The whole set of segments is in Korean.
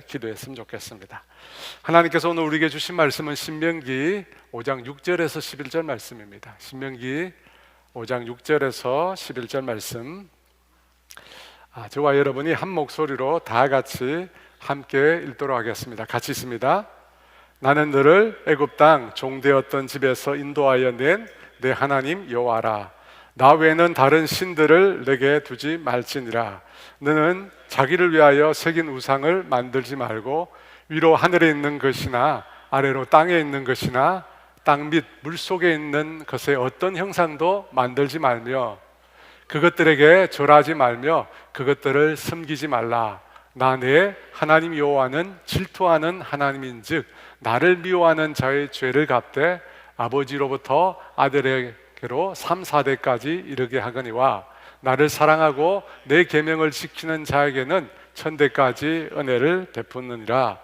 기도했으면 좋겠습니다. 하나님께서 오늘 우리에게 주신 말씀은 신명기 5장 6절에서 11절 말씀입니다. 신명기 5장 6절에서 11절 말씀, 저와 여러분이 한 목소리로 다 같이 함께 읽도록 하겠습니다. 같이 있습니다. 나는 너를 애굽 땅 종되었던 집에서 인도하여 낸 내 하나님 여호와라. 나 외에는 다른 신들을 내게 두지 말지니라. 너는 자기를 위하여 새긴 우상을 만들지 말고 위로 하늘에 있는 것이나 아래로 땅에 있는 것이나 땅 밑 물속에 있는 것의 어떤 형상도 만들지 말며 그것들에게 절하지 말며 그것들을 섬기지 말라. 나 내 하나님 여호와는 질투하는 하나님인즉 나를 미워하는 자의 죄를 갚되 아버지로부터 아들에게로 3, 4대까지 이르게 하거니와 나를 사랑하고 내 계명을 지키는 자에게는 천대까지 은혜를 베푸느니라.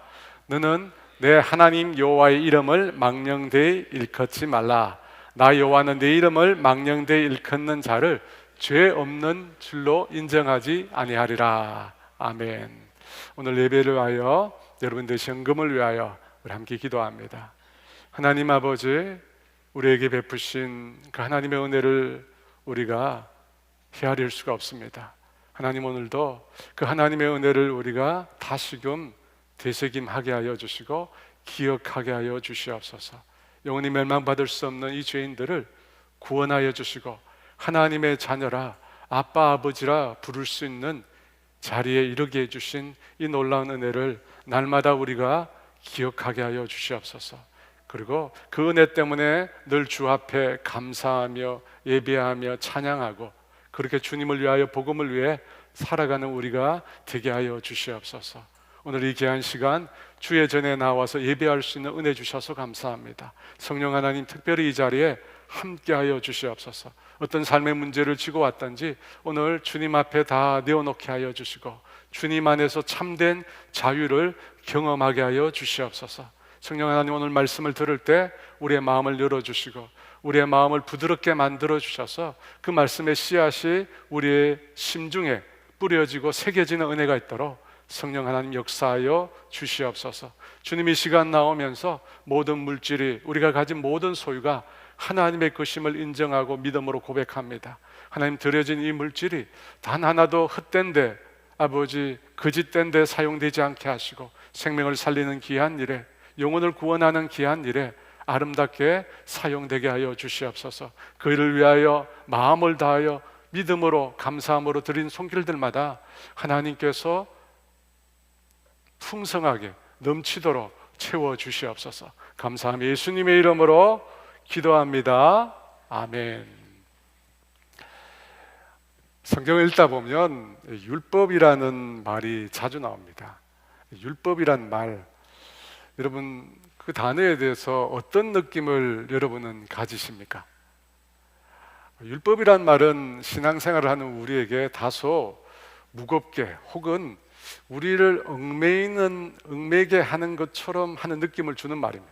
너는 내 하나님 여호와의 이름을 망령되이 일컫지 말라. 나 여호와는 내 이름을 망령되이 일컫는 자를 죄 없는 줄로 인정하지 아니하리라. 아멘. 오늘 예배를 위하여, 여러분들의 헌금을 위하여 우리 함께 기도합니다. 하나님 아버지, 우리에게 베푸신 그 하나님의 은혜를 우리가 헤아릴 수가 없습니다. 하나님, 오늘도 그 하나님의 은혜를 우리가 다시금 되새김하게 하여 주시고 기억하게 하여 주시옵소서. 영원히 멸망받을 수 없는 이 죄인들을 구원하여 주시고 하나님의 자녀라, 아빠 아버지라 부를 수 있는 자리에 이르게 해주신 이 놀라운 은혜를 날마다 우리가 기억하게 하여 주시옵소서. 그리고 그 은혜 때문에 늘 주 앞에 감사하며 예배하며 찬양하고 그렇게 주님을 위하여 복음을 위해 살아가는 우리가 되게 하여 주시옵소서. 오늘 이 귀한 시간 주의 전에 나와서 예배할 수 있는 은혜 주셔서 감사합니다. 성령 하나님, 특별히 이 자리에 함께 하여 주시옵소서. 어떤 삶의 문제를 지고 왔던지 오늘 주님 앞에 다 내어놓게 하여 주시고 주님 안에서 참된 자유를 경험하게 하여 주시옵소서. 성령 하나님, 오늘 말씀을 들을 때 우리의 마음을 열어주시고 우리의 마음을 부드럽게 만들어 주셔서 그 말씀의 씨앗이 우리의 심중에 뿌려지고 새겨지는 은혜가 있도록 성령 하나님 역사하여 주시옵소서. 주님, 이 시간 나오면서 모든 물질이, 우리가 가진 모든 소유가 하나님의 것임을 인정하고 믿음으로 고백합니다. 하나님, 드려진 이 물질이 단 하나도 헛된 데, 아버지 거짓된 데 사용되지 않게 하시고 생명을 살리는 귀한 일에, 영혼을 구원하는 귀한 일에 아름답게 사용되게 하여 주시옵소서. 그 일을 위하여 마음을 다하여 믿음으로 감사함으로 드린 손길들마다 하나님께서 풍성하게 넘치도록 채워 주시옵소서. 감사합니다. 예수님의 이름으로 기도합니다. 아멘. 성경을 읽다 보면 율법이라는 말이 자주 나옵니다. 율법이란 말, 여러분 그 단어에 대해서 어떤 느낌을 여러분은 가지십니까? 율법이란 말은 신앙생활을 하는 우리에게 다소 무겁게 혹은 우리를 얽매게 하는 것처럼 하는 느낌을 주는 말입니다.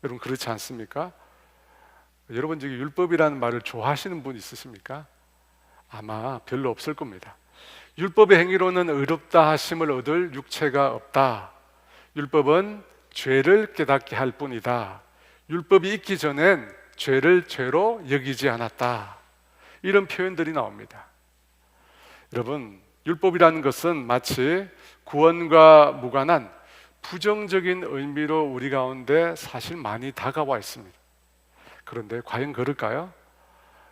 여러분 그렇지 않습니까? 여러분 중에 율법이라는 말을 좋아하시는 분 있으십니까? 아마 별로 없을 겁니다. 율법의 행위로는 의롭다 하심을 얻을 육체가 없다. 율법은 죄를 깨닫게 할 뿐이다. 율법이 있기 전엔 죄를 죄로 여기지 않았다. 이런 표현들이 나옵니다. 여러분, 율법이라는 것은 마치 구원과 무관한 부정적인 의미로 우리 가운데 사실 많이 다가와 있습니다. 그런데 과연 그럴까요?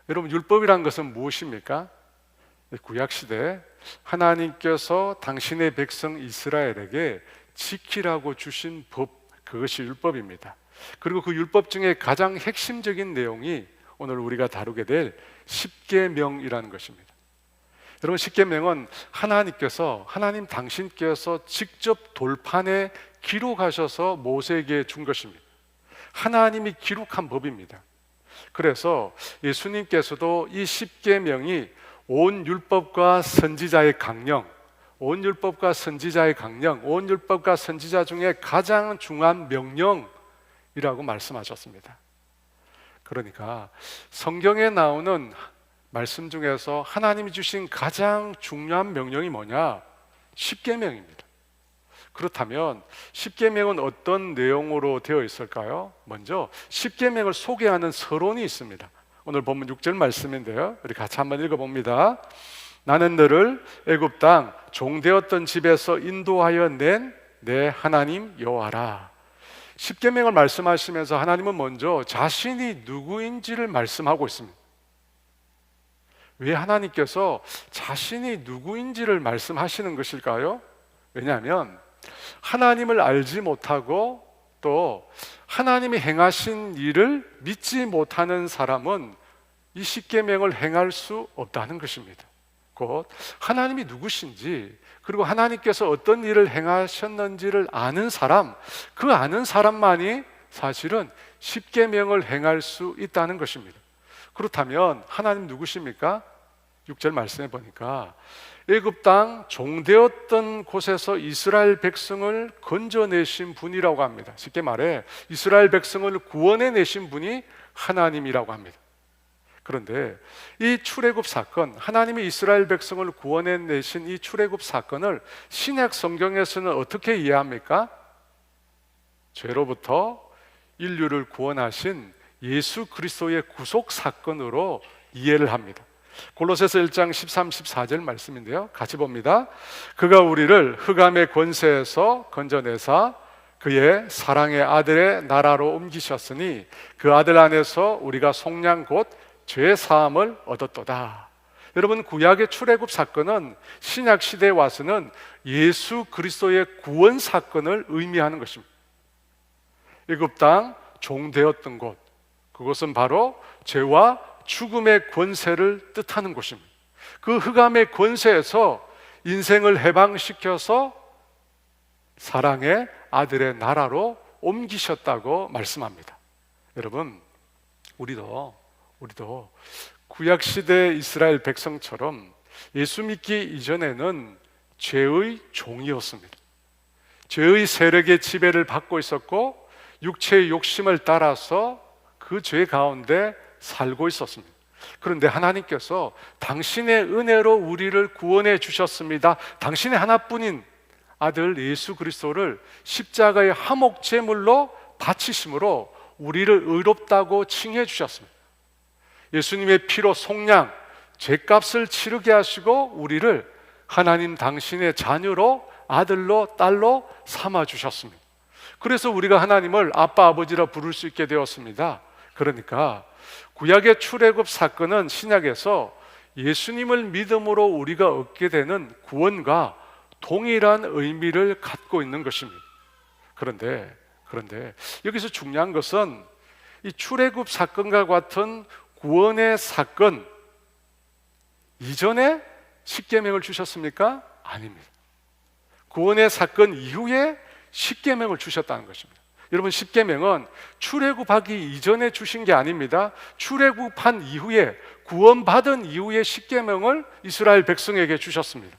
여러분, 율법이란 것은 무엇입니까? 구약시대 하나님께서 당신의 백성 이스라엘에게 지키라고 주신 법, 그것이 율법입니다. 그리고 그 율법 중에 가장 핵심적인 내용이 오늘 우리가 다루게 될 십계명이라는 것입니다. 여러분, 십계명은 하나님 당신께서 직접 돌판에 기록하셔서 모세에게 준 것입니다. 하나님이 기록한 법입니다. 그래서 예수님께서도 이 십계명이 온 율법과 선지자의 강령, 온 율법과 선지자 중에 가장 중요한 명령이라고 말씀하셨습니다. 그러니까 성경에 나오는 말씀 중에서 하나님이 주신 가장 중요한 명령이 뭐냐? 십계명입니다. 그렇다면 십계명은 어떤 내용으로 되어 있을까요? 먼저 십계명을 소개하는 서론이 있습니다. 오늘 본문 6절 말씀인데요, 우리 같이 한번 읽어봅니다. 나는 너를 애굽 땅 종되었던 집에서 인도하여 낸 내 하나님 여호와라. 십계명을 말씀하시면서 하나님은 먼저 자신이 누구인지를 말씀하고 있습니다. 왜 하나님께서 자신이 누구인지를 말씀하시는 것일까요? 왜냐하면 하나님을 알지 못하고 또 하나님이 행하신 일을 믿지 못하는 사람은 이 십계명을 행할 수 없다는 것입니다. 곧 하나님이 누구신지, 그리고 하나님께서 어떤 일을 행하셨는지를 아는 사람, 그 아는 사람만이 사실은 십계명을 행할 수 있다는 것입니다. 그렇다면 하나님 누구십니까? 6절 말씀해 보니까 애굽 땅 종되었던 곳에서 이스라엘 백성을 건져내신 분이라고 합니다. 쉽게 말해 이스라엘 백성을 구원해 내신 분이 하나님이라고 합니다. 그런데 이 출애굽 사건, 하나님이 이스라엘 백성을 구원해 내신 이 출애굽 사건을 신약 성경에서는 어떻게 이해합니까? 죄로부터 인류를 구원하신 예수 그리스도의 구속 사건으로 이해를 합니다. 골로새서 1장 13, 14절 말씀인데요, 같이 봅니다. 그가 우리를 흑암의 권세에서 건져내사 그의 사랑의 아들의 나라로 옮기셨으니 그 아들 안에서 우리가 속량 곧 죄 사함을 얻었도다. 여러분, 구약의 출애굽 사건은 신약 시대에 와서는 예수 그리스도의 구원 사건을 의미하는 것입니다. 애굽 땅 종되었던 곳, 그것은 바로 죄와 죽음의 권세를 뜻하는 곳입니다. 그 흑암의 권세에서 인생을 해방시켜서 사랑의 아들의 나라로 옮기셨다고 말씀합니다. 여러분, 우리도 구약시대 이스라엘 백성처럼 예수 믿기 이전에는 죄의 종이었습니다. 죄의 세력의 지배를 받고 있었고 육체의 욕심을 따라서 그 죄 가운데 살고 있었습니다. 그런데 하나님께서 당신의 은혜로 우리를 구원해 주셨습니다. 당신의 하나뿐인 아들 예수 그리스도를 십자가의 화목 제물로 바치심으로 우리를 의롭다고 칭해 주셨습니다. 예수님의 피로 속량, 죄값을 치르게 하시고 우리를 하나님 당신의 자녀로, 아들로, 딸로 삼아 주셨습니다. 그래서 우리가 하나님을 아빠, 아버지라 부를 수 있게 되었습니다. 그러니까 구약의 출애굽 사건은 신약에서 예수님을 믿음으로 우리가 얻게 되는 구원과 동일한 의미를 갖고 있는 것입니다. 그런데 여기서 중요한 것은 이 출애굽 사건과 같은 구원의 사건 이전에 십계명을 주셨습니까? 아닙니다. 구원의 사건 이후에 십계명을 주셨다는 것입니다. 여러분, 십계명은 출애굽하기 이전에 주신 게 아닙니다. 출애굽한 이후에, 구원받은 이후에 십계명을 이스라엘 백성에게 주셨습니다.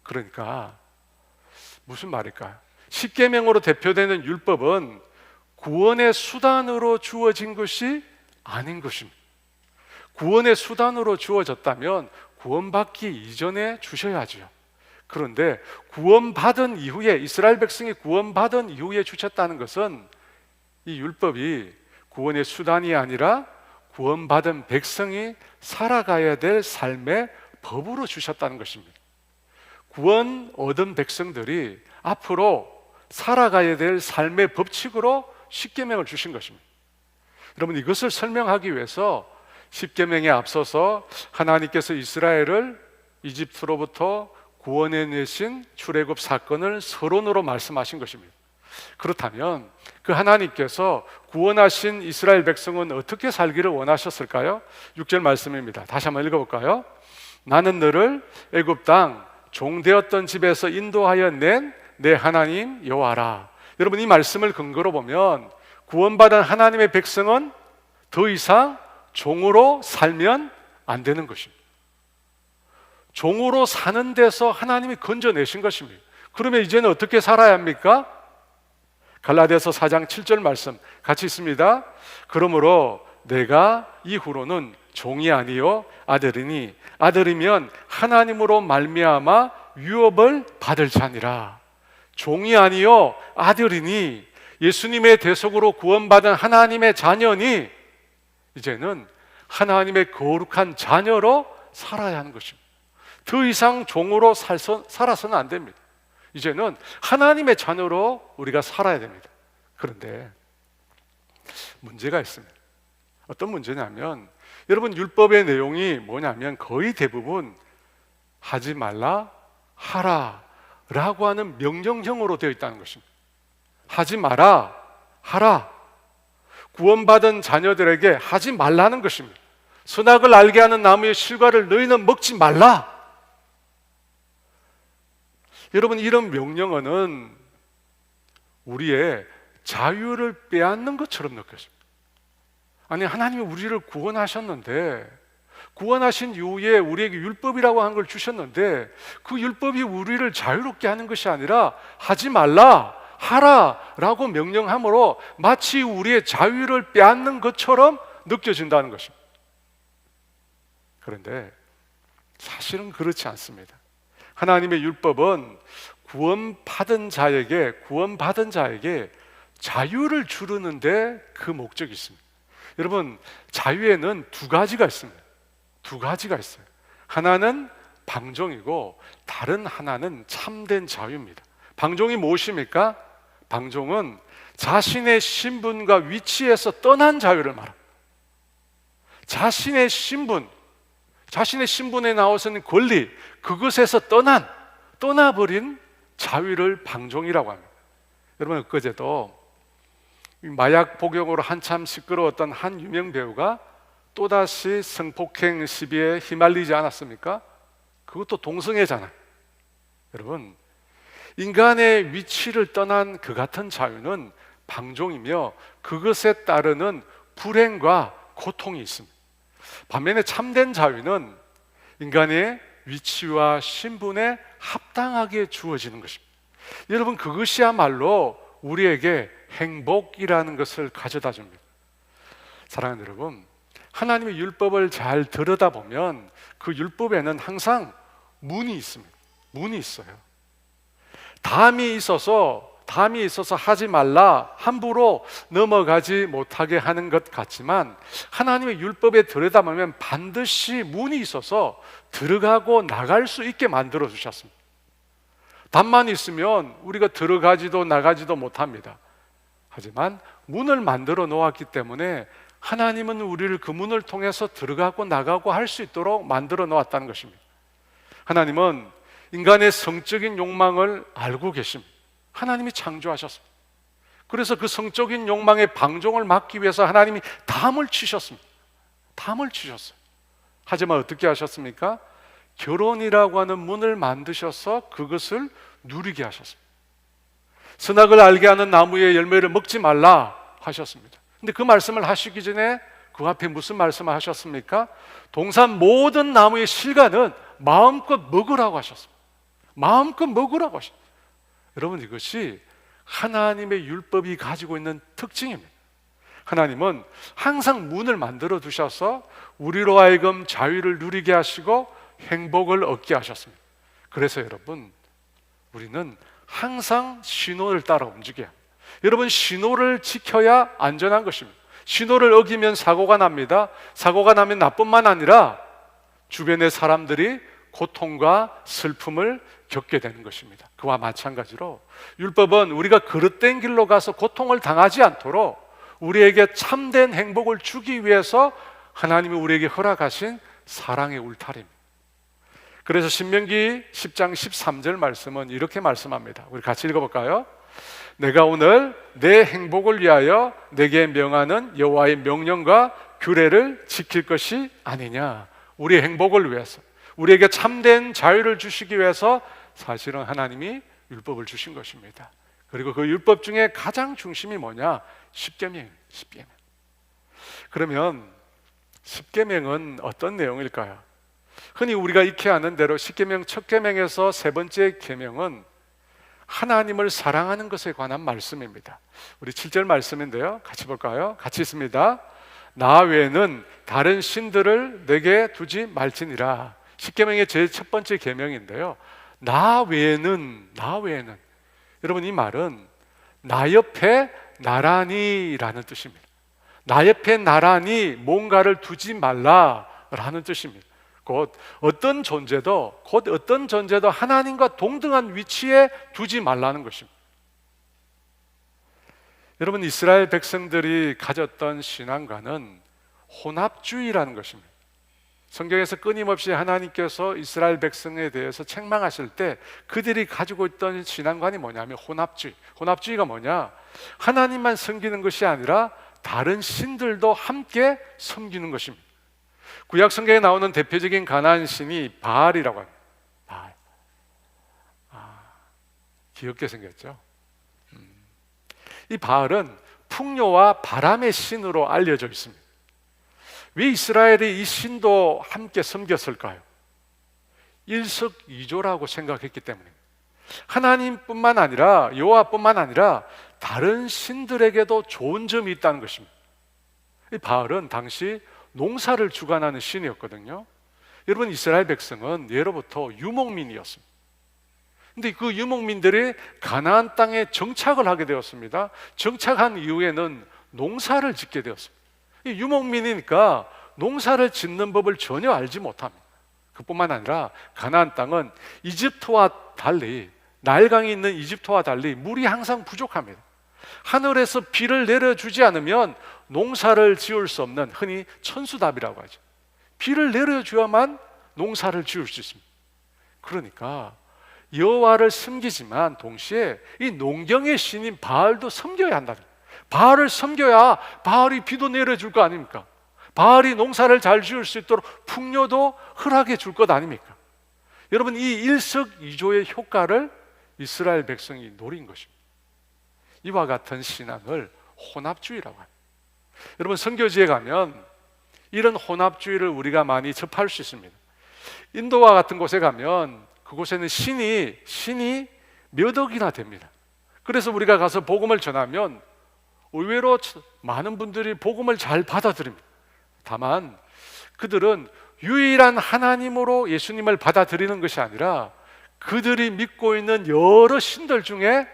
그러니까 무슨 말일까요? 십계명으로 대표되는 율법은 구원의 수단으로 주어진 것이 아닌 것입니다. 구원의 수단으로 주어졌다면 구원받기 이전에 주셔야죠. 그런데 구원받은 이후에, 이스라엘 백성이 구원받은 이후에 주셨다는 것은 이 율법이 구원의 수단이 아니라 구원받은 백성이 살아가야 될 삶의 법으로 주셨다는 것입니다. 구원 얻은 백성들이 앞으로 살아가야 될 삶의 법칙으로 십계명을 주신 것입니다. 여러분, 이것을 설명하기 위해서 십계명에 앞서서 하나님께서 이스라엘을 이집트로부터 구원해 내신 출애굽 사건을 서론으로 말씀하신 것입니다. 그렇다면 그 하나님께서 구원하신 이스라엘 백성은 어떻게 살기를 원하셨을까요? 6절 말씀입니다. 다시 한번 읽어볼까요? 나는 너를 애굽 땅 종되었던 집에서 인도하여 낸 내 하나님 여호와라. 여러분, 이 말씀을 근거로 보면 구원받은 하나님의 백성은 더 이상 종으로 살면 안 되는 것입니다. 종으로 사는 데서 하나님이 건져내신 것입니다. 그러면 이제는 어떻게 살아야 합니까? 갈라디아서 4장 7절 말씀 같이 있습니다. 그러므로 내가 이후로는 종이 아니요 아들이니 아들이면 하나님으로 말미암아 유업을 받을 자니라. 종이 아니요 아들이니 예수님의 대속으로 구원받은 하나님의 자녀니 이제는 하나님의 거룩한 자녀로 살아야 하는 것입니다. 더 이상 종으로 살아서는 안 됩니다. 이제는 하나님의 자녀로 우리가 살아야 됩니다. 그런데 문제가 있습니다. 어떤 문제냐면 여러분, 율법의 내용이 뭐냐면 거의 대부분 하지 말라, 하라 라고 하는 명령형으로 되어 있다는 것입니다. 하지 마라, 하라. 구원받은 자녀들에게 하지 말라는 것입니다. 선악을 알게 하는 나무의 실과를 너희는 먹지 말라. 여러분, 이런 명령어는 우리의 자유를 빼앗는 것처럼 느껴집니다. 아니, 하나님이 우리를 구원하셨는데, 구원하신 이후에 우리에게 율법이라고 하는 걸 주셨는데 그 율법이 우리를 자유롭게 하는 것이 아니라 하지 말라, 하라 라고 명령함으로 마치 우리의 자유를 빼앗는 것처럼 느껴진다는 것입니다. 그런데 사실은 그렇지 않습니다. 하나님의 율법은 구원받은 자에게 자유를 주르는데 그 목적이 있습니다. 여러분, 자유에는 두 가지가 있습니다. 하나는 방종이고 다른 하나는 참된 자유입니다. 방종이 무엇입니까? 방종은 자신의 신분과 위치에서 떠난 자유를 말합니다. 자신의 신분에 나와서는 권리, 그것에서 떠나버린 자유를 방종이라고 합니다. 여러분, 엊그제도 마약 복용으로 한참 시끄러웠던 한 유명 배우가 또다시 성폭행 시비에 휘말리지 않았습니까? 그것도 동성애잖아요. 여러분, 인간의 위치를 떠난 그 같은 자유는 방종이며 그것에 따르는 불행과 고통이 있습니다. 반면에 참된 자유는 인간의 위치와 신분에 합당하게 주어지는 것입니다. 여러분, 그것이야말로 우리에게 행복이라는 것을 가져다 줍니다. 사랑하는 여러분, 하나님의 율법을 잘 들여다보면 그 율법에는 항상 문이 있습니다. 문이 있어요. 담이 있어서 하지 말라, 함부로 넘어가지 못하게 하는 것 같지만 하나님의 율법에 들여다보면 반드시 문이 있어서 들어가고 나갈 수 있게 만들어 주셨습니다. 담만 있으면 우리가 들어가지도 나가지도 못합니다. 하지만 문을 만들어 놓았기 때문에 하나님은 우리를 그 문을 통해서 들어가고 나가고 할 수 있도록 만들어 놓았다는 것입니다. 하나님은 인간의 성적인 욕망을 알고 계십니다. 하나님이 창조하셨습니다. 그래서 그 성적인 욕망의 방종을 막기 위해서 하나님이 담을 치셨습니다. 하지만 어떻게 하셨습니까? 결혼이라고 하는 문을 만드셔서 그것을 누리게 하셨습니다. 선악을 알게 하는 나무의 열매를 먹지 말라 하셨습니다. 근데 그 말씀을 하시기 전에 그 앞에 무슨 말씀을 하셨습니까? 동산 모든 나무의 실과는 마음껏 먹으라고 하셨습니다. 여러분, 이것이 하나님의 율법이 가지고 있는 특징입니다. 하나님은 항상 문을 만들어 두셔서 우리로 하여금 자유를 누리게 하시고 행복을 얻게 하셨습니다. 그래서 여러분, 우리는 항상 신호를 따라 움직여야 합니다. 여러분, 신호를 지켜야 안전한 것입니다. 신호를 어기면 사고가 납니다. 사고가 나면 나뿐만 아니라 주변의 사람들이 고통과 슬픔을 겪게 되는 것입니다. 그와 마찬가지로 율법은 우리가 그릇된 길로 가서 고통을 당하지 않도록 우리에게 참된 행복을 주기 위해서 하나님이 우리에게 허락하신 사랑의 울타리입니다. 그래서 신명기 10장 13절 말씀은 이렇게 말씀합니다. 우리 같이 읽어볼까요? 내가 오늘 내 행복을 위하여 내게 명하는 여호와의 명령과 규례를 지킬 것이 아니냐. 우리의 행복을 위해서, 우리에게 참된 자유를 주시기 위해서 사실은 하나님이 율법을 주신 것입니다. 그리고 그 율법 중에 가장 중심이 뭐냐? 십계명. 그러면 십계명은 어떤 내용일까요? 흔히 우리가 익히 아는 대로 십계명 첫 계명에서 세 번째 계명은 하나님을 사랑하는 것에 관한 말씀입니다. 우리 7절 말씀인데요, 같이 볼까요? 같이 있습니다. 나 외에는 다른 신들을 내게 두지 말지니라. 십계명의 제일 첫 번째 계명인데요, 나 외에는 여러분, 이 말은 나 옆에 나란히라는 뜻입니다. 나 옆에 나란히 뭔가를 두지 말라라는 뜻입니다. 곧 어떤 존재도 하나님과 동등한 위치에 두지 말라는 것입니다. 여러분, 이스라엘 백성들이 가졌던 신앙과는 혼합주의라는 것입니다. 성경에서 끊임없이 하나님께서 이스라엘 백성에 대해서 책망하실 때 그들이 가지고 있던 신앙관이 뭐냐면 혼합주의. 혼합주의가 뭐냐? 하나님만 섬기는 것이 아니라 다른 신들도 함께 섬기는 것입니다. 구약 성경에 나오는 대표적인 가나안 신이 바알이라고 합니다. 바알. 귀엽게 생겼죠? 이 바알은 풍요와 바람의 신으로 알려져 있습니다. 왜 이스라엘이 이 신도 함께 섬겼을까요? 일석이조라고 생각했기 때문입니다. 하나님뿐만 아니라, 여호와뿐만 아니라 다른 신들에게도 좋은 점이 있다는 것입니다. 이 바알은 당시 농사를 주관하는 신이었거든요. 여러분, 이스라엘 백성은 예로부터 유목민이었습니다. 근데 그 유목민들이 가나안 땅에 정착을 하게 되었습니다. 정착한 이후에는 농사를 짓게 되었습니다. 유목민이니까 농사를 짓는 법을 전혀 알지 못합니다. 그뿐만 아니라 가나안 땅은 이집트와 달리, 나일강이 있는 이집트와 달리 물이 항상 부족합니다. 하늘에서 비를 내려주지 않으면 농사를 지을 수 없는, 흔히 천수답이라고 하죠. 비를 내려줘야만 농사를 지을 수 있습니다. 그러니까 여호와를 섬기지만 동시에 이 농경의 신인 바알도 섬겨야 한다. 바알을 섬겨야 바알이 비도 내려줄 거 아닙니까? 바알이 농사를 잘 지을 수 있도록 풍요도 허락해 줄 것 아닙니까? 여러분, 이 일석이조의 효과를 이스라엘 백성이 노린 것입니다. 이와 같은 신앙을 혼합주의라고 합니다. 여러분, 선교지에 가면 이런 혼합주의를 우리가 많이 접할 수 있습니다. 인도와 같은 곳에 가면 그곳에는 신이 몇 억이나 됩니다. 그래서 우리가 가서 복음을 전하면 의외로 많은 분들이 복음을 잘 받아들입니다. 다만 그들은 유일한 하나님으로 예수님을 받아들이는 것이 아니라 그들이 믿고 있는 여러 신들 중에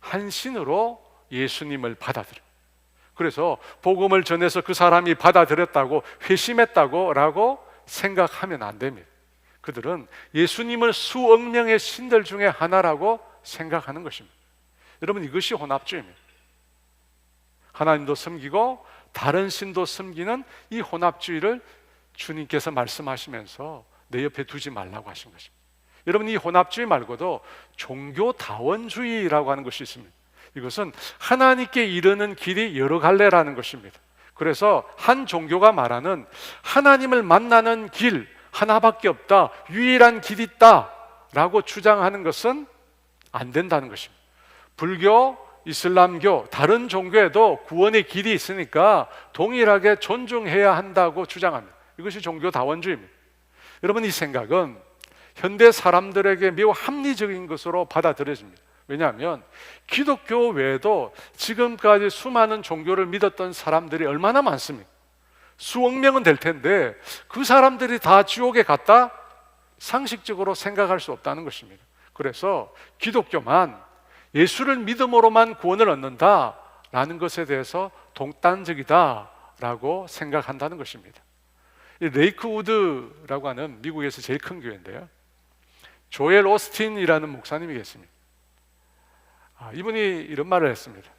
한 신으로 예수님을 받아들여요. 그래서 복음을 전해서 그 사람이 받아들였다고, 회심했다고 라고 생각하면 안 됩니다. 그들은 예수님을 수억 명의 신들 중에 하나라고 생각하는 것입니다. 여러분, 이것이 혼합주의입니다. 하나님도 섬기고 다른 신도 섬기는 이 혼합주의를 주님께서 말씀하시면서 내 옆에 두지 말라고 하신 것입니다. 여러분, 이 혼합주의 말고도 종교다원주의라고 하는 것이 있습니다. 이것은 하나님께 이르는 길이 여러 갈래라는 것입니다. 그래서 한 종교가 말하는 하나님을 만나는 길 하나밖에 없다, 유일한 길이 있다 라고 주장하는 것은 안 된다는 것입니다. 불교, 이슬람교, 다른 종교에도 구원의 길이 있으니까 동일하게 존중해야 한다고 주장합니다. 이것이 종교다원주의입니다. 여러분, 이 생각은 현대 사람들에게 매우 합리적인 것으로 받아들여집니다. 왜냐하면 기독교 외에도 지금까지 수많은 종교를 믿었던 사람들이 얼마나 많습니까? 수억 명은 될 텐데 그 사람들이 다 지옥에 갔다? 상식적으로 생각할 수 없다는 것입니다. 그래서 기독교만, 예수를 믿음으로만 구원을 얻는다라는 것에 대해서 동단적이다라고 생각한다는 것입니다. 이 레이크우드라고 하는 미국에서 제일 큰 교회인데요, 조엘 오스틴이라는 목사님이 계십니다. 이분이 이런 말을 했습니다.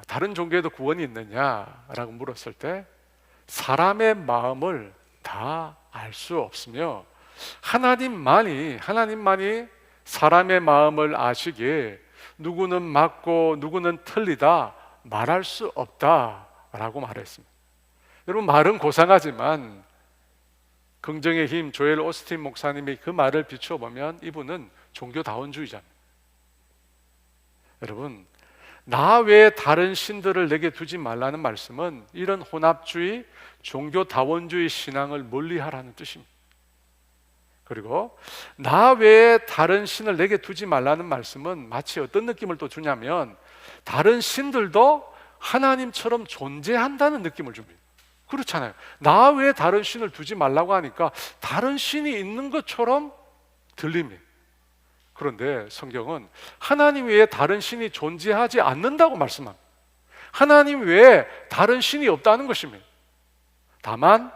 다른 종교에도 구원이 있느냐라고 물었을 때 사람의 마음을 다 알 수 없으며 하나님만이 사람의 마음을 아시기에 누구는 맞고 누구는 틀리다 말할 수 없다라고 말했습니다. 여러분, 말은 고상하지만 긍정의 힘 조엘 오스틴 목사님이 그 말을 비추어 보면 이분은 종교다원주의자입니다. 여러분, 나 외에 다른 신들을 내게 두지 말라는 말씀은 이런 혼합주의, 종교다원주의 신앙을 멀리하라는 뜻입니다. 그리고 나 외에 다른 신을 내게 두지 말라는 말씀은 마치 어떤 느낌을 또 주냐면 다른 신들도 하나님처럼 존재한다는 느낌을 줍니다. 그렇잖아요. 나 외에 다른 신을 두지 말라고 하니까 다른 신이 있는 것처럼 들립니다. 그런데 성경은 하나님 외에 다른 신이 존재하지 않는다고 말씀합니다. 하나님 외에 다른 신이 없다는 것입니다. 다만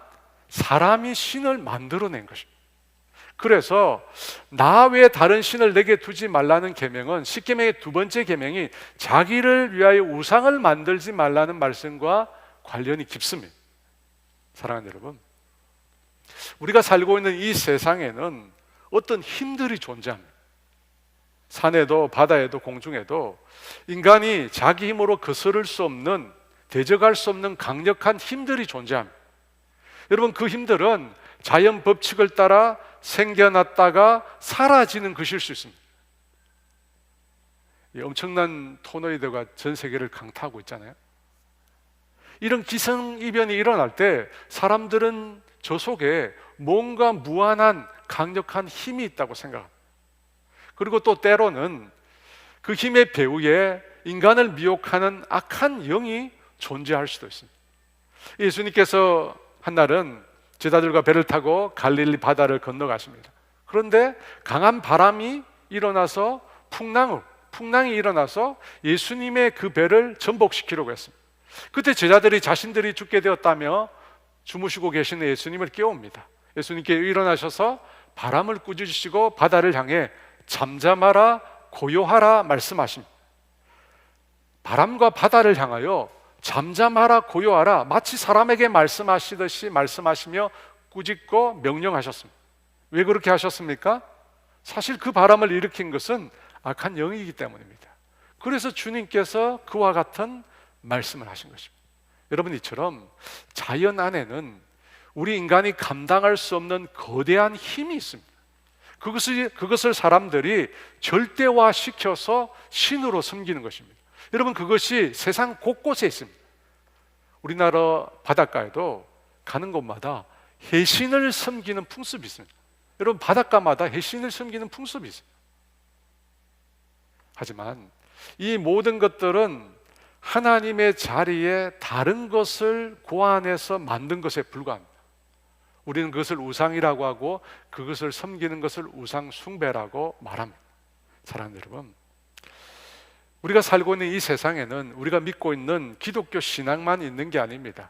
사람이 신을 만들어낸 것입니다. 그래서 나 외에 다른 신을 내게 두지 말라는 계명은 십계명의 두 번째 계명이 자기를 위하여 우상을 만들지 말라는 말씀과 관련이 깊습니다. 사랑하는 여러분, 우리가 살고 있는 이 세상에는 어떤 힘들이 존재합니다. 산에도 바다에도 공중에도 인간이 자기 힘으로 거스를 수 없는, 대적할 수 없는 강력한 힘들이 존재합니다. 여러분, 그 힘들은 자연 법칙을 따라 생겨났다가 사라지는 것일 수 있습니다. 엄청난 토너이드가 전 세계를 강타하고 있잖아요. 이런 기승이변이 일어날 때 사람들은 저 속에 뭔가 무한한 강력한 힘이 있다고 생각합니다. 그리고 또 때로는 그 힘의 배후에 인간을 미혹하는 악한 영이 존재할 수도 있습니다. 예수님께서 한날은 제자들과 배를 타고 갈릴리 바다를 건너가십니다. 그런데 강한 바람이 일어나서 풍랑이 일어나서 예수님의 그 배를 전복시키려고 했습니다. 그때 제자들이 자신들이 죽게 되었다며 주무시고 계시는 예수님을 깨웁니다. 예수님께 일어나셔서 바람을 꾸짖으시고 바다를 향해 잠잠하라, 고요하라 말씀하십니다. 바람과 바다를 향하여 잠잠하라, 고요하라, 마치 사람에게 말씀하시듯이 말씀하시며 꾸짖고 명령하셨습니다. 왜 그렇게 하셨습니까? 사실 그 바람을 일으킨 것은 악한 영이기 때문입니다. 그래서 주님께서 그와 같은 말씀을 하신 것입니다. 여러분, 이처럼 자연 안에는 우리 인간이 감당할 수 없는 거대한 힘이 있습니다. 그것을 사람들이 절대화시켜서 신으로 섬기는 것입니다. 여러분, 그것이 세상 곳곳에 있습니다. 우리나라 바닷가에도 가는 곳마다 해신을 섬기는 풍습이 있습니다. 여러분, 바닷가마다 해신을 섬기는 풍습이 있습니다. 하지만 이 모든 것들은 하나님의 자리에 다른 것을 고안해서 만든 것에 불과합니다. 우리는 그것을 우상이라고 하고 그것을 섬기는 것을 우상 숭배라고 말합니다. 사랑하는 여러분, 우리가 살고 있는 이 세상에는 우리가 믿고 있는 기독교 신앙만 있는 게 아닙니다.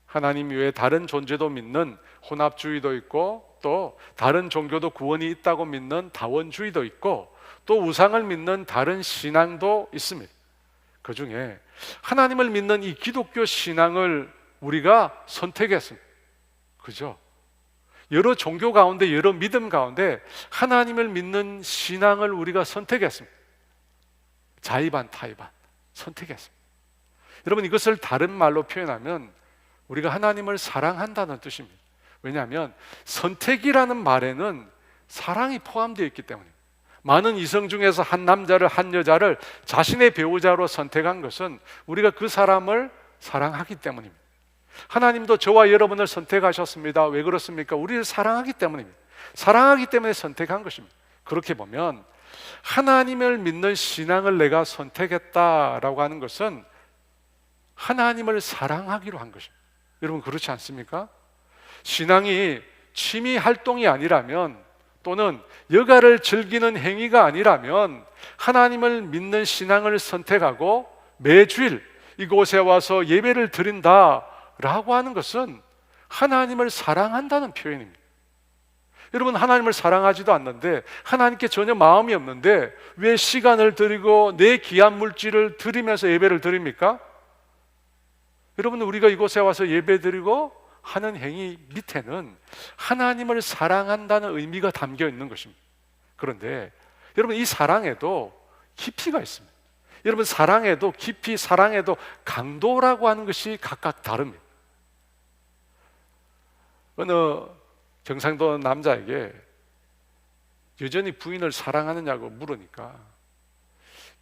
하나님 외에 다른 존재도 믿는 혼합주의도 있고, 또 다른 종교도 구원이 있다고 믿는 다원주의도 있고, 또 우상을 믿는 다른 신앙도 있습니다. 그 중에 하나님을 믿는 이 기독교 신앙을 우리가 선택했습니다. 그죠? 여러 종교 가운데, 여러 믿음 가운데 하나님을 믿는 신앙을 우리가 선택했습니다. 자의반 타의반 선택했습니다. 여러분, 이것을 다른 말로 표현하면 우리가 하나님을 사랑한다는 뜻입니다. 왜냐하면 선택이라는 말에는 사랑이 포함되어 있기 때문입니다. 많은 이성 중에서 한 남자를, 한 여자를 자신의 배우자로 선택한 것은 우리가 그 사람을 사랑하기 때문입니다. 하나님도 저와 여러분을 선택하셨습니다. 왜 그렇습니까? 우리를 사랑하기 때문입니다. 사랑하기 때문에 선택한 것입니다. 그렇게 보면 하나님을 믿는 신앙을 내가 선택했다라고 하는 것은 하나님을 사랑하기로 한 것입니다. 여러분, 그렇지 않습니까? 신앙이 취미 활동이 아니라면, 또는 여가를 즐기는 행위가 아니라면 하나님을 믿는 신앙을 선택하고 매주일 이곳에 와서 예배를 드린다라고 하는 것은 하나님을 사랑한다는 표현입니다. 여러분, 하나님을 사랑하지도 않는데, 하나님께 전혀 마음이 없는데 왜 시간을 드리고 내 귀한 물질을 드리면서 예배를 드립니까? 여러분, 우리가 이곳에 와서 예배 드리고 하는 행위 밑에는 하나님을 사랑한다는 의미가 담겨 있는 것입니다. 그런데 여러분, 이 사랑에도 깊이가 있습니다. 여러분, 사랑에도 깊이, 사랑에도 강도라고 하는 것이 각각 다릅니다. 어느 경상도 남자에게 여전히 부인을 사랑하느냐고 물으니까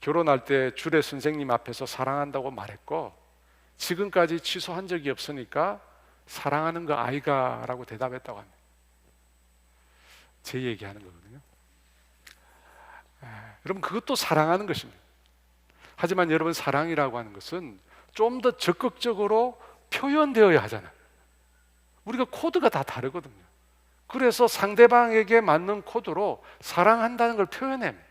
결혼할 때 주례 선생님 앞에서 사랑한다고 말했고, 지금까지 취소한 적이 없으니까 사랑하는 거 아이가? 라고 대답했다고 합니다. 제 얘기하는 거거든요. 여러분, 그것도 사랑하는 것입니다. 하지만 여러분, 사랑이라고 하는 것은 좀 더 적극적으로 표현되어야 하잖아요. 우리가 코드가 다 다르거든요. 그래서 상대방에게 맞는 코드로 사랑한다는 걸 표현합니다.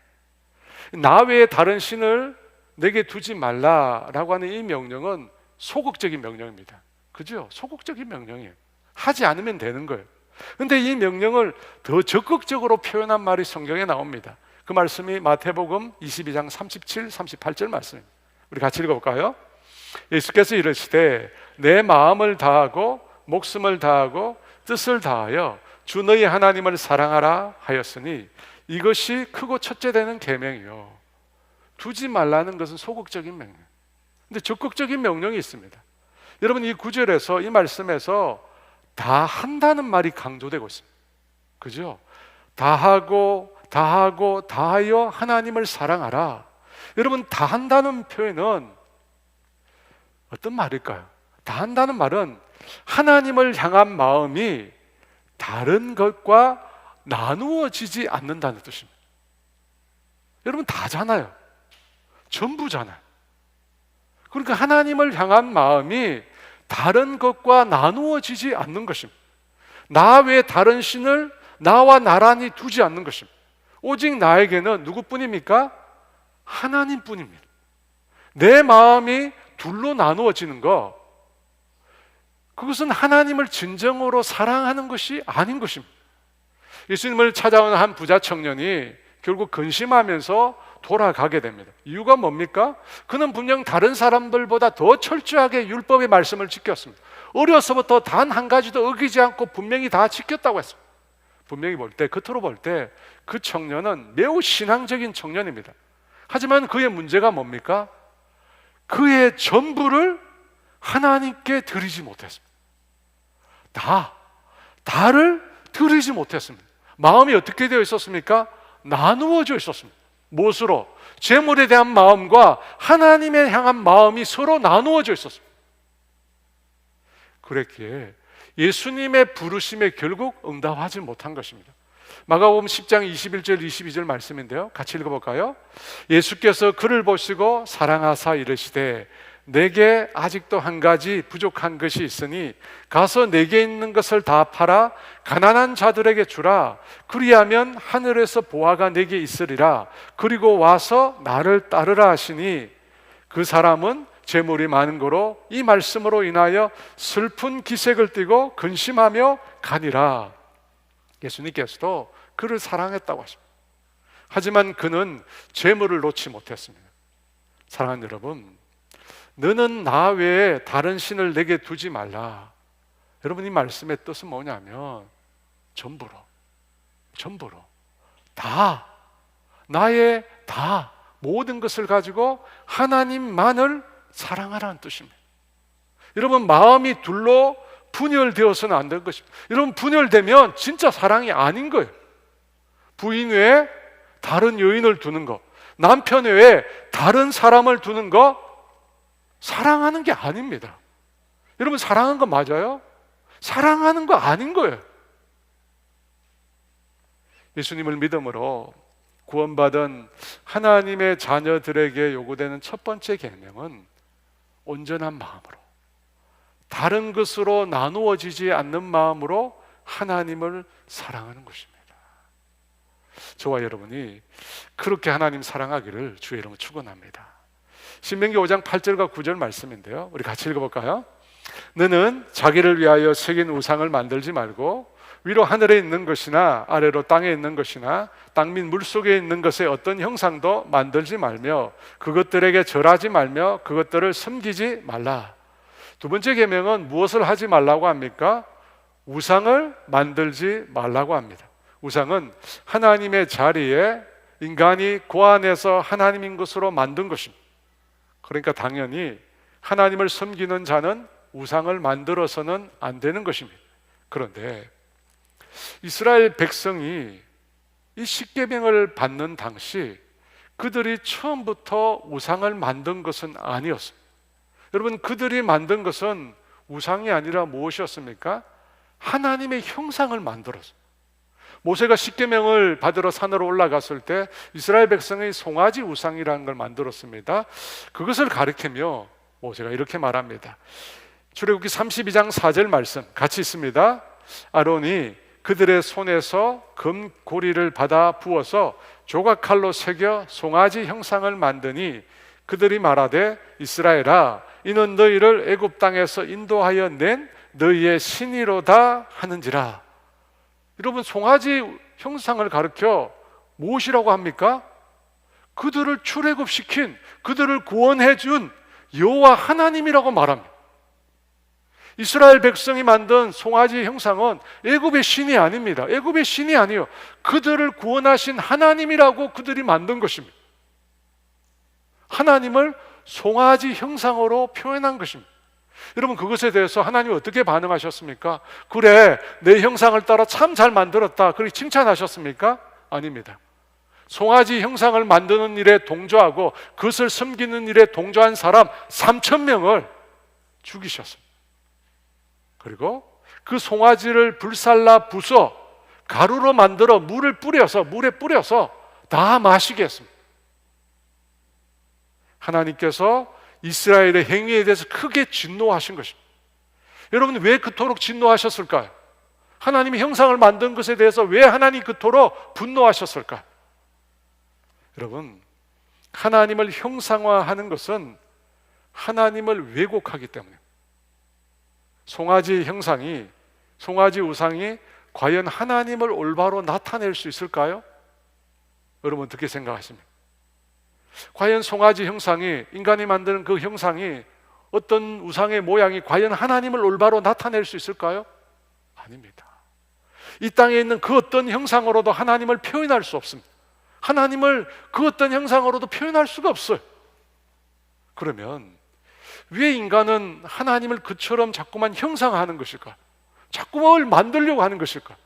나 외에 다른 신을 내게 두지 말라라고 하는 이 명령은 소극적인 명령입니다. 그죠? 소극적인 명령이에요. 하지 않으면 되는 거예요. 근데 이 명령을 더 적극적으로 표현한 말이 성경에 나옵니다. 그 말씀이 마태복음 22장 37, 38절 말씀입니다. 우리 같이 읽어볼까요? 예수께서 이르시되 내 마음을 다하고 목숨을 다하고 뜻을 다하여 주 너희 하나님을 사랑하라 하였으니 이것이 크고 첫째 되는 계명이요. 두지 말라는 것은 소극적인 명령. 근데 적극적인 명령이 있습니다. 여러분, 이 구절에서, 이 말씀에서 다 한다는 말이 강조되고 있습니다. 그죠? 다하고 다하여 하나님을 사랑하라. 여러분, 다 한다는 표현은 어떤 말일까요? 다 한다는 말은 하나님을 향한 마음이 다른 것과 나누어지지 않는다는 뜻입니다. 여러분, 다잖아요. 전부잖아요. 그러니까 하나님을 향한 마음이 다른 것과 나누어지지 않는 것입니다. 나 외에 다른 신을 나와 나란히 두지 않는 것입니다. 오직 나에게는 누구뿐입니까? 하나님뿐입니다. 내 마음이 둘로 나누어지는 것, 그것은 하나님을 진정으로 사랑하는 것이 아닌 것입니다. 예수님을 찾아온 한 부자 청년이 결국 근심하면서 돌아가게 됩니다. 이유가 뭡니까? 그는 분명 다른 사람들보다 더 철저하게 율법의 말씀을 지켰습니다. 어려서부터 단 한 가지도 어기지 않고 분명히 다 지켰다고 했습니다. 분명히 볼 때, 겉으로 볼 때 그 청년은 매우 신앙적인 청년입니다. 하지만 그의 문제가 뭡니까? 그의 전부를 하나님께 드리지 못했습니다. 다를 드리지 못했습니다. 마음이 어떻게 되어 있었습니까? 나누어져 있었습니다. 무엇으로? 재물에 대한 마음과 하나님에 향한 마음이 서로 나누어져 있었습니다. 그랬기에 예수님의 부르심에 결국 응답하지 못한 것입니다. 마가복음 10장 21절 22절 말씀인데요, 같이 읽어볼까요? 예수께서 그를 보시고 사랑하사 이르시되 내게 아직도 한 가지 부족한 것이 있으니 가서 내게 있는 것을 다 팔아 가난한 자들에게 주라. 그리하면 하늘에서 보화가 내게 있으리라. 그리고 와서 나를 따르라 하시니 그 사람은 재물이 많은 거로 이 말씀으로 인하여 슬픈 기색을 띠고 근심하며 가니라. 예수님께서도 그를 사랑했다고 하십니다. 하지만 그는 재물을 놓지 못했습니다. 사랑하는 여러분, 너는 나 외에 다른 신을 내게 두지 말라. 여러분, 이 말씀의 뜻은 뭐냐면 전부로 다, 나의 다, 모든 것을 가지고 하나님만을 사랑하라는 뜻입니다. 여러분, 마음이 둘로 분열되어서는 안 될 것입니다. 여러분, 분열되면 진짜 사랑이 아닌 거예요. 부인 외에 다른 여인을 두는 거, 남편 외에 다른 사람을 두는 거 사랑하는 게 아닙니다. 여러분, 사랑하는 거 맞아요? 사랑하는 거 아닌 거예요. 예수님을 믿음으로 구원받은 하나님의 자녀들에게 요구되는 첫 번째 계명은 온전한 마음으로, 다른 것으로 나누어지지 않는 마음으로 하나님을 사랑하는 것입니다. 저와 여러분이 그렇게 하나님 사랑하기를 주의 이름으로 축원합니다. 신명기 5장 8절과 9절 말씀인데요, 우리 같이 읽어볼까요? 너는 자기를 위하여 새긴 우상을 만들지 말고 위로 하늘에 있는 것이나 아래로 땅에 있는 것이나 땅 및 물속에 있는 것의 어떤 형상도 만들지 말며 그것들에게 절하지 말며 그것들을 섬기지 말라. 두 번째 계명은 무엇을 하지 말라고 합니까? 우상을 만들지 말라고 합니다. 우상은 하나님의 자리에 인간이 그 안에서 하나님인 것으로 만든 것입니다. 그러니까 당연히 하나님을 섬기는 자는 우상을 만들어서는 안 되는 것입니다. 그런데 이스라엘 백성이 이 십계명을 받는 당시 그들이 처음부터 우상을 만든 것은 아니었습니다. 여러분, 그들이 만든 것은 우상이 아니라 무엇이었습니까? 하나님의 형상을 만들었어요. 모세가 십계명을 받으러 산으로 올라갔을 때 이스라엘 백성의 송아지 우상이라는 걸 만들었습니다. 그것을 가리키며 모세가 이렇게 말합니다. 출애굽기 32장 4절 말씀 같이 있습니다. 아론이 그들의 손에서 금고리를 받아 부어서 조각칼로 새겨 송아지 형상을 만드니 그들이 말하되 이스라엘아 이는 너희를 애굽 땅에서 인도하여 낸 너희의 신이로다 하는지라. 여러분, 송아지 형상을 가르쳐 무엇이라고 합니까? 그들을 출애굽시킨, 그들을 구원해 준 여호와 하나님이라고 말합니다. 이스라엘 백성이 만든 송아지 형상은 애굽의 신이 아닙니다. 애굽의 신이 아니요, 그들을 구원하신 하나님이라고 그들이 만든 것입니다. 하나님을 송아지 형상으로 표현한 것입니다. 여러분, 그것에 대해서 하나님이 어떻게 반응하셨습니까? 그래, 내 형상을 따라 참 잘 만들었다, 그렇게 칭찬하셨습니까? 아닙니다. 송아지 형상을 만드는 일에 동조하고 그것을 섬기는 일에 동조한 사람 3,000명을 죽이셨습니다. 그리고 그 송아지를 불살라 부숴 가루로 만들어 물에 뿌려서 다 마시게 했습니다. 하나님께서 이스라엘의 행위에 대해서 크게 진노하신 것입니다. 여러분, 왜 그토록 진노하셨을까요? 하나님이 형상을 만든 것에 대해서 왜 하나님이 그토록 분노하셨을까요? 여러분, 하나님을 형상화하는 것은 하나님을 왜곡하기 때문에, 송아지 형상이, 송아지 우상이 과연 하나님을 올바로 나타낼 수 있을까요? 여러분, 어떻게 생각하십니까? 과연 송아지 형상이, 인간이 만드는 그 형상이, 어떤 우상의 모양이 과연 하나님을 올바로 나타낼 수 있을까요? 아닙니다. 이 땅에 있는 그 어떤 형상으로도 하나님을 표현할 수 없습니다. 하나님을 그 어떤 형상으로도 표현할 수가 없어요. 그러면 왜 인간은 하나님을 그처럼 자꾸만 형상화하는 것일까? 자꾸 뭘 만들려고 하는 것일까?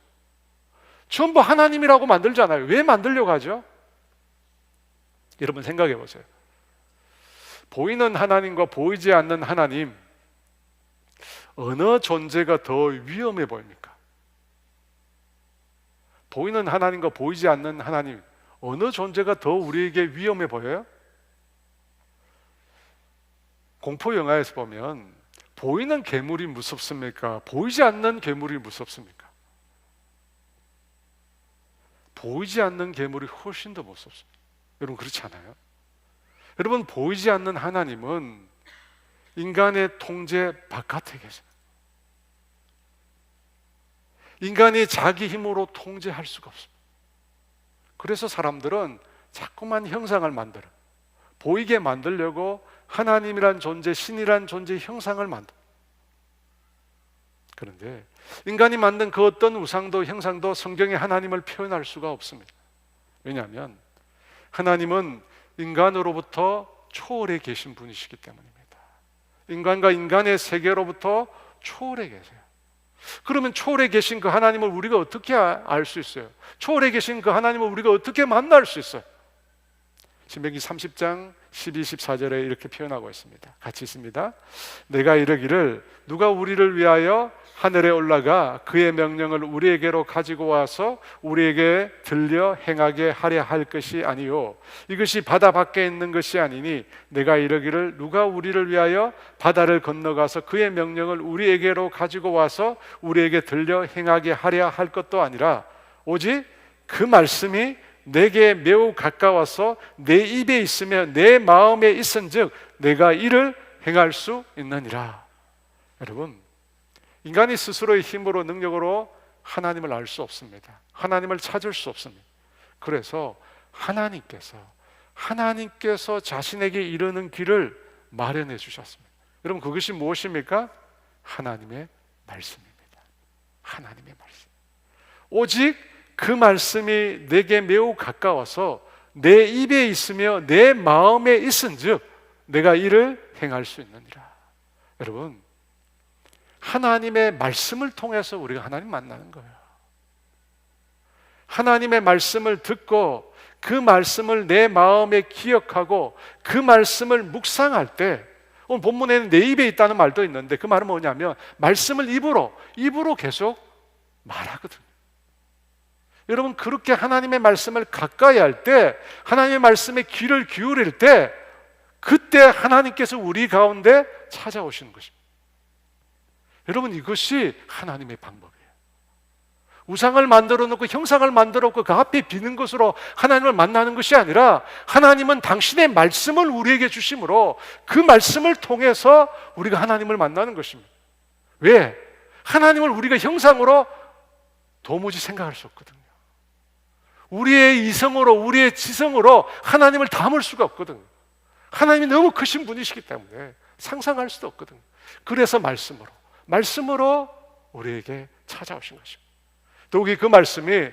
전부 하나님이라고 만들잖아요. 왜 만들려고 하죠? 여러분, 생각해 보세요. 보이는 하나님과 보이지 않는 하나님, 어느 존재가 더 위험해 보입니까? 보이는 하나님과 보이지 않는 하나님, 어느 존재가 더 우리에게 위험해 보여요? 공포 영화에서 보면 보이는 괴물이 무섭습니까? 보이지 않는 괴물이 무섭습니까? 보이지 않는 괴물이 훨씬 더 무섭습니다. 여러분, 그렇지 않아요? 여러분, 보이지 않는 하나님은 인간의 통제 바깥에 계세요. 인간이 자기 힘으로 통제할 수가 없습니다. 그래서 사람들은 자꾸만 형상을 만들어 보이게 만들려고 하나님이란 존재, 신이란 존재의 형상을 만들어. 그런데 인간이 만든 그 어떤 우상도 형상도 성경에 하나님을 표현할 수가 없습니다. 왜냐하면 하나님은 인간으로부터 초월해 계신 분이시기 때문입니다. 인간과 인간의 세계로부터 초월해 계세요. 그러면 초월해 계신 그 하나님을 우리가 어떻게 알 수 있어요? 초월해 계신 그 하나님을 우리가 어떻게 만날 수 있어요? 신명기 30장 12, 14절에 이렇게 표현하고 있습니다. 같이 있습니다. 내가 이르기를 누가 우리를 위하여 하늘에 올라가 그의 명령을 우리에게로 가지고 와서 우리에게 들려 행하게 하려 할 것이 아니요 이것이 바다 밖에 있는 것이 아니니 내가 이르기를 누가 우리를 위하여 바다를 건너가서 그의 명령을 우리에게로 가지고 와서 우리에게 들려 행하게 하려 할 것도 아니라 오직 그 말씀이 내게 매우 가까워서 내 입에 있으며 내 마음에 있은즉 내가 이를 행할 수 있느니라. 여러분, 인간이 스스로의 힘으로 능력으로 하나님을 알 수 없습니다. 하나님을 찾을 수 없습니다. 그래서 하나님께서 자신에게 이르는 길을 마련해 주셨습니다. 여러분, 그것이 무엇입니까? 하나님의 말씀입니다. 하나님의 말씀. 오직 그 말씀이 내게 매우 가까워서 내 입에 있으며 내 마음에 있은즉 내가 이를 행할 수 있느니라. 여러분, 하나님의 말씀을 통해서 우리가 하나님 만나는 거예요. 하나님의 말씀을 듣고 그 말씀을 내 마음에 기억하고 그 말씀을 묵상할 때, 오늘 본문에는 내 입에 있다는 말도 있는데 그 말은 뭐냐면 말씀을 입으로 계속 말하거든요. 여러분, 그렇게 하나님의 말씀을 가까이 할 때, 하나님의 말씀에 귀를 기울일 때, 그때 하나님께서 우리 가운데 찾아오시는 것입니다. 여러분, 이것이 하나님의 방법이에요. 우상을 만들어 놓고 형상을 만들어 놓고 그 앞에 비는 것으로 하나님을 만나는 것이 아니라 하나님은 당신의 말씀을 우리에게 주심으로 그 말씀을 통해서 우리가 하나님을 만나는 것입니다. 왜? 하나님을 우리가 형상으로 도무지 생각할 수 없거든요. 우리의 이성으로, 우리의 지성으로 하나님을 담을 수가 없거든요. 하나님이 너무 크신 분이시기 때문에 상상할 수도 없거든요. 그래서 말씀으로 우리에게 찾아오신 것입니다. 더욱이 그 말씀이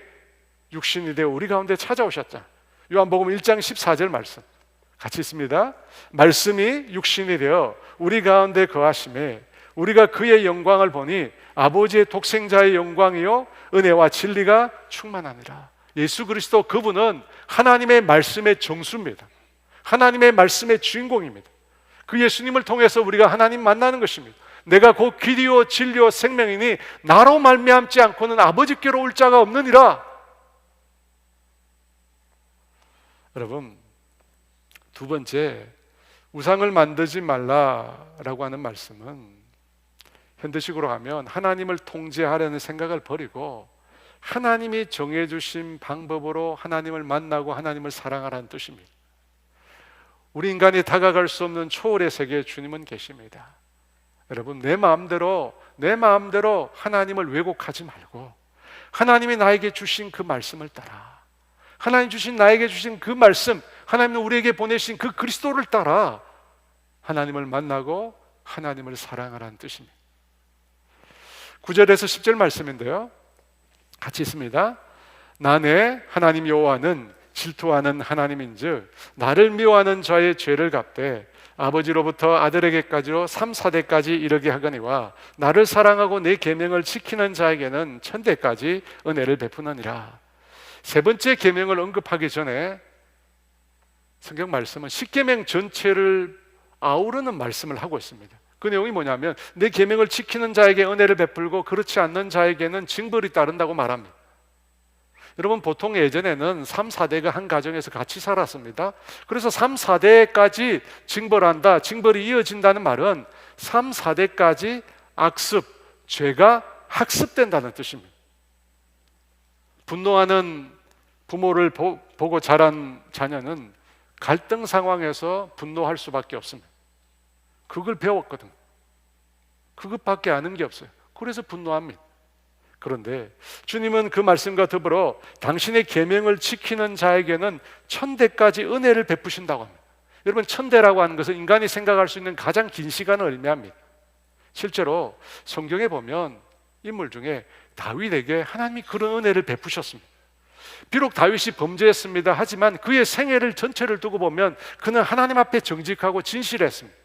육신이 되어 우리 가운데 찾아오셨잖아요. 요한복음 1장 14절 말씀 같이 있습니다. 말씀이 육신이 되어 우리 가운데 거하심에 우리가 그의 영광을 보니 아버지의 독생자의 영광이요 은혜와 진리가 충만하니라. 예수 그리스도 그분은 하나님의 말씀의 정수입니다. 하나님의 말씀의 주인공입니다. 그 예수님을 통해서 우리가 하나님 만나는 것입니다. 내가 곧 길이요 진리요 생명이니 나로 말미암지 않고는 아버지께로 올 자가 없느니라. 여러분, 두 번째, 우상을 만들지 말라라고 하는 말씀은 현대식으로 하면 하나님을 통제하려는 생각을 버리고 하나님이 정해주신 방법으로 하나님을 만나고 하나님을 사랑하라는 뜻입니다. 우리 인간이 다가갈 수 없는 초월의 세계에 주님은 계십니다. 여러분, 내 마음대로 하나님을 왜곡하지 말고 하나님이 나에게 주신 그 말씀을 따라, 하나님 나에게 주신 그 말씀, 하나님은 우리에게 보내신 그 그리스도를 따라 하나님을 만나고 하나님을 사랑하라는 뜻입니다. 9절에서 10절 말씀인데요, 같이 있습니다. 나네 하나님 여호와는 질투하는 하나님인즉 나를 미워하는 자의 죄를 갚되 아버지로부터 아들에게까지로 3, 4대까지 이르게 하거니와 나를 사랑하고 내 계명을 지키는 자에게는 1000대까지 은혜를 베푸느니라. 세 번째 계명을 언급하기 전에 성경 말씀은 십계명 전체를 아우르는 말씀을 하고 있습니다. 그 내용이 뭐냐면 내 계명을 지키는 자에게 은혜를 베풀고 그렇지 않는 자에게는 징벌이 따른다고 말합니다. 여러분, 보통 예전에는 3, 4대가 한 가정에서 같이 살았습니다. 그래서 3, 4대까지 징벌한다, 징벌이 이어진다는 말은 3, 4대까지 악습, 죄가 학습된다는 뜻입니다. 분노하는 부모를 보고 자란 자녀는 갈등 상황에서 분노할 수밖에 없습니다. 그걸 배웠거든. 그것밖에 아는 게 없어요. 그래서 분노합니다. 그런데 주님은 그 말씀과 더불어 당신의 계명을 지키는 자에게는 1000대까지 은혜를 베푸신다고 합니다. 여러분, 1000대라고 하는 것은 인간이 생각할 수 있는 가장 긴 시간을 의미합니다. 실제로 성경에 보면 인물 중에 다윗에게 하나님이 그런 은혜를 베푸셨습니다. 비록 다윗이 범죄했습니다. 하지만 그의 생애를 전체를 두고 보면 그는 하나님 앞에 정직하고 진실했습니다.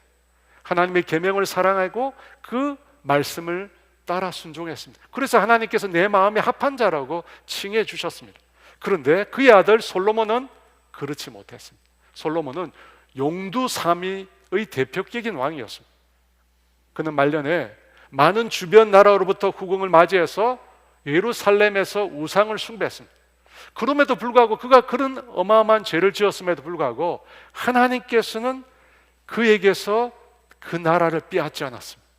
하나님의 계명을 사랑하고 그 말씀을 따라 순종했습니다. 그래서 하나님께서 내 마음에 합한 자라고 칭해 주셨습니다. 그런데 그의 아들 솔로몬은 그렇지 못했습니다. 솔로몬은 용두사미의 대표격인 왕이었습니다. 그는 말년에 많은 주변 나라로부터 후궁을 맞이해서 예루살렘에서 우상을 숭배했습니다. 그럼에도 불구하고 그가 그런 어마어마한 죄를 지었음에도 불구하고 하나님께서는 그에게서 그 나라를 빼앗지 않았습니다.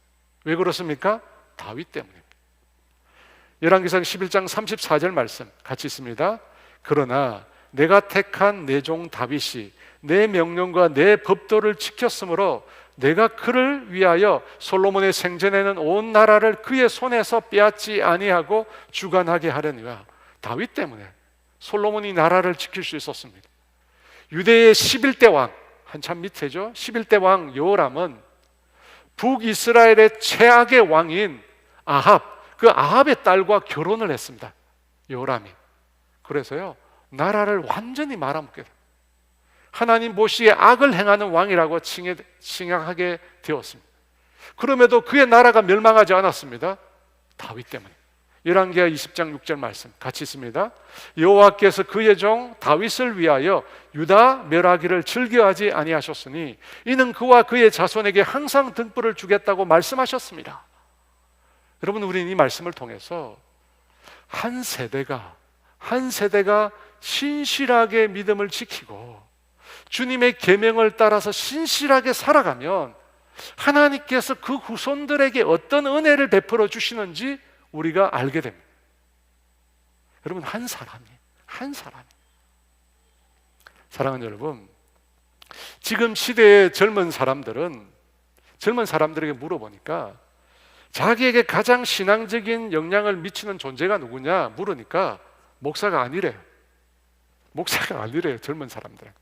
왜 그렇습니까? 다윗 때문입니다. 열왕기상 11장 34절 말씀 같이 있습니다. 그러나 내가 택한 내 종 다윗이 내 명령과 내 법도를 지켰으므로 내가 그를 위하여 솔로몬의 생전에는 온 나라를 그의 손에서 빼앗지 아니하고 주관하게 하려니와. 다윗 때문에 솔로몬이 나라를 지킬 수 있었습니다. 유대의 11대 왕, 한참 밑에죠. 11대 왕 여호람은 북이스라엘의 최악의 왕인 아합, 그 아합의 딸과 결혼을 했습니다. 여호람이. 그래서요, 나라를 완전히 말아먹게 됩니다. 하나님 보시기에 악을 행하는 왕이라고 칭하게 되었습니다. 그럼에도 그의 나라가 멸망하지 않았습니다. 다윗 때문에. 열왕기하 20장 6절 말씀 같이 있습니다. 여호와께서 그의 종 다윗을 위하여 유다 멸하기를 즐겨하지 아니하셨으니 이는 그와 그의 자손에게 항상 등불을 주겠다고 말씀하셨습니다. 여러분, 우리는 이 말씀을 통해서 한 세대가 신실하게 믿음을 지키고 주님의 계명을 따라서 신실하게 살아가면 하나님께서 그 후손들에게 어떤 은혜를 베풀어 주시는지 우리가 알게 됩니다. 여러분, 한 사람이. 사랑하는 여러분, 지금 시대의 젊은 사람들에게 물어보니까 자기에게 가장 신앙적인 영향을 미치는 존재가 누구냐 물으니까 목사가 아니래요. 젊은 사람들한테.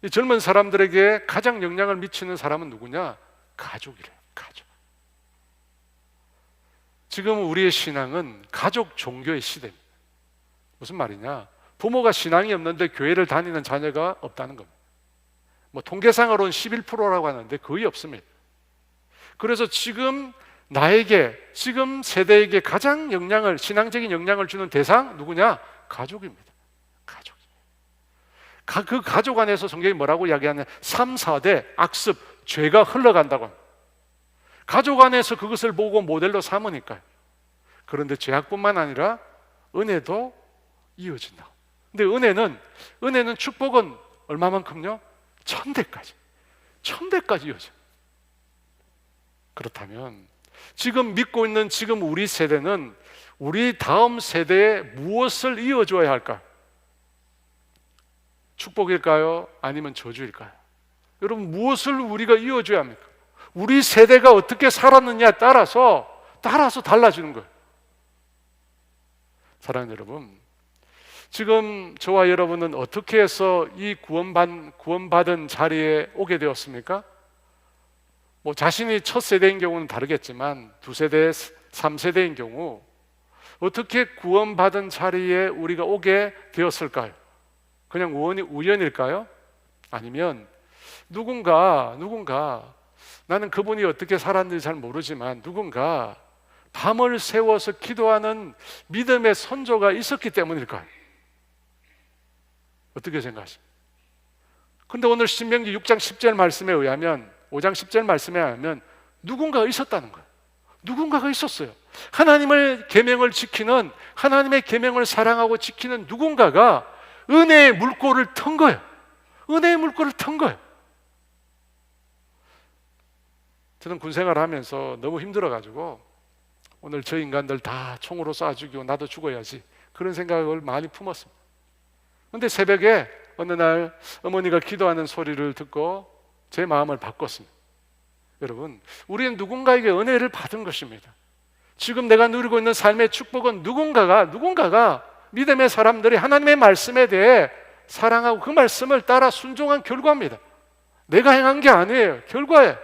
이 젊은 사람들에게 가장 영향을 미치는 사람은 누구냐? 가족이래요. 가족. 지금 우리의 신앙은 가족 종교의 시대입니다. 무슨 말이냐? 부모가 신앙이 없는데 교회를 다니는 자녀가 없다는 겁니다. 뭐 통계상으로는 11%라고 하는데 거의 없습니다. 그래서 지금 지금 세대에게 가장 신앙적인 영향을 주는 대상 누구냐? 가족입니다. 그 가족 안에서 성경이 뭐라고 이야기하냐? 3, 4대 악습, 죄가 흘러간다고 합니다. 가족 안에서 그것을 보고 모델로 삼으니까요. 그런데 죄악뿐만 아니라 은혜도 이어진다. 근데 은혜는 축복은 얼마만큼요? 1000대까지 이어져. 그렇다면 지금 믿고 있는 지금 우리 세대는 우리 다음 세대에 무엇을 이어줘야 할까? 축복일까요? 아니면 저주일까요? 여러분, 무엇을 우리가 이어줘야 합니까? 우리 세대가 어떻게 살았느냐에 따라서 달라지는 거예요. 사랑하는 여러분, 지금 저와 여러분은 어떻게 해서 이 구원받은 자리에 오게 되었습니까? 뭐 자신이 첫 세대인 경우는 다르겠지만 2세대, 3세대인 경우 어떻게 구원받은 자리에 우리가 오게 되었을까요? 그냥 우연일까요? 아니면 누군가 나는 그분이 어떻게 살았는지 잘 모르지만 누군가 밤을 새워서 기도하는 믿음의 선조가 있었기 때문일까요? 어떻게 생각하십니까? 근데 오늘 신명기 6장 10절 말씀에 의하면 5장 10절 말씀에 의하면 누군가가 있었다는 거예요. 누군가가 있었어요. 하나님의 계명을 지키는, 하나님의 계명을 사랑하고 지키는 누군가가 은혜의 물꼬를 튼 거예요. 저는 군 생활을 하면서 너무 힘들어가지고 오늘 저 인간들 다 총으로 쏴 죽이고 나도 죽어야지, 그런 생각을 많이 품었습니다. 그런데 새벽에 어느 날 어머니가 기도하는 소리를 듣고 제 마음을 바꿨습니다. 여러분, 우리는 누군가에게 은혜를 받은 것입니다. 지금 내가 누리고 있는 삶의 축복은 누군가가 믿음의 사람들이 하나님의 말씀에 대해 사랑하고 그 말씀을 따라 순종한 결과입니다. 내가 행한 게 아니에요. 결과예요.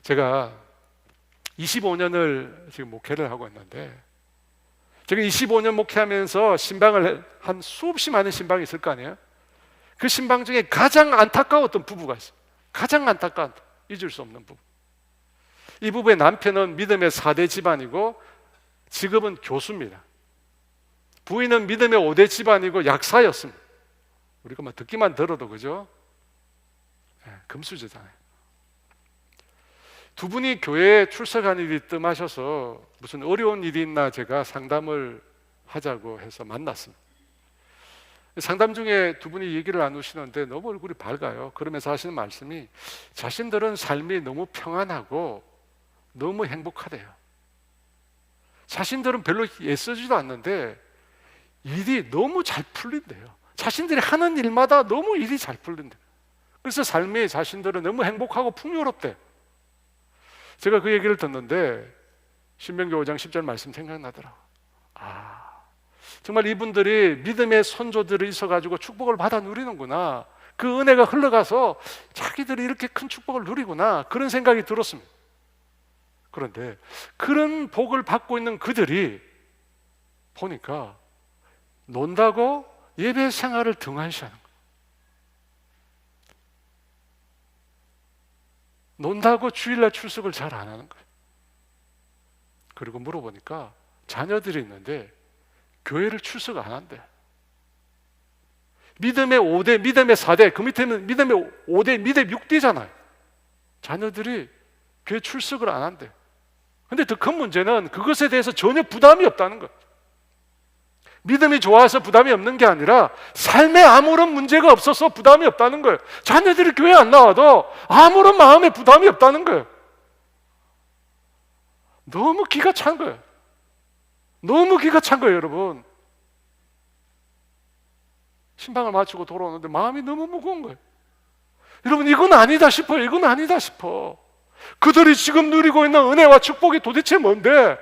제가 25년을 지금 목회를 하고 있는데, 제가 25년 목회하면서 신방을 한 수없이 많은 신방이 있을 거 아니에요? 그 신방 중에 가장 안타까웠던 부부가 있어요. 가장 안타까운, 잊을 수 없는 부부. 이 부부의 남편은 믿음의 4대 집안이고 직업은 교수입니다. 부인은 믿음의 5대 집안이고 약사였습니다. 우리가 막 듣기만 들어도 그죠? 금수저잖아요. 두 분이 교회에 출석한 일이 뜸하셔서 무슨 어려운 일이 있나 제가 상담을 하자고 해서 만났습니다. 상담 중에 두 분이 얘기를 나누시는데 너무 얼굴이 밝아요. 그러면서 하시는 말씀이 자신들은 삶이 너무 평안하고 너무 행복하대요. 자신들은 별로 애쓰지도 않는데 일이 너무 잘 풀린대요. 자신들이 하는 일마다 너무 일이 잘 풀린대요. 그래서 삶이 자신들은 너무 행복하고 풍요롭대요. 제가 그 얘기를 듣는데 신명기 5장 10절 말씀 생각나더라고요. 정말 이분들이 믿음의 선조들이 있어가지고 축복을 받아 누리는구나, 그 은혜가 흘러가서 자기들이 이렇게 큰 축복을 누리구나, 그런 생각이 들었습니다. 그런데 그런 복을 받고 있는 그들이 보니까 논다고 예배 생활을 등한시하는 거예요. 논다고 주일날 출석을 잘 안 하는 거예요. 그리고 물어보니까 자녀들이 있는데 교회를 출석 안 한대. 믿음의 5대, 믿음의 4대, 그 밑에는 믿음의 5대, 믿음의 6대잖아요. 자녀들이 교회 출석을 안 한대. 근데 더 큰 문제는 그것에 대해서 전혀 부담이 없다는 거예요. 믿음이 좋아서 부담이 없는 게 아니라 삶에 아무런 문제가 없어서 부담이 없다는 거예요. 자녀들이 교회 안 나와도 아무런 마음에 부담이 없다는 거예요. 너무 기가 찬 거예요. 너무 기가 찬 거예요, 여러분. 신방을 마치고 돌아오는데 마음이 너무 무거운 거예요. 여러분, 이건 아니다 싶어요. 이건 아니다 싶어. 그들이 지금 누리고 있는 은혜와 축복이 도대체 뭔데?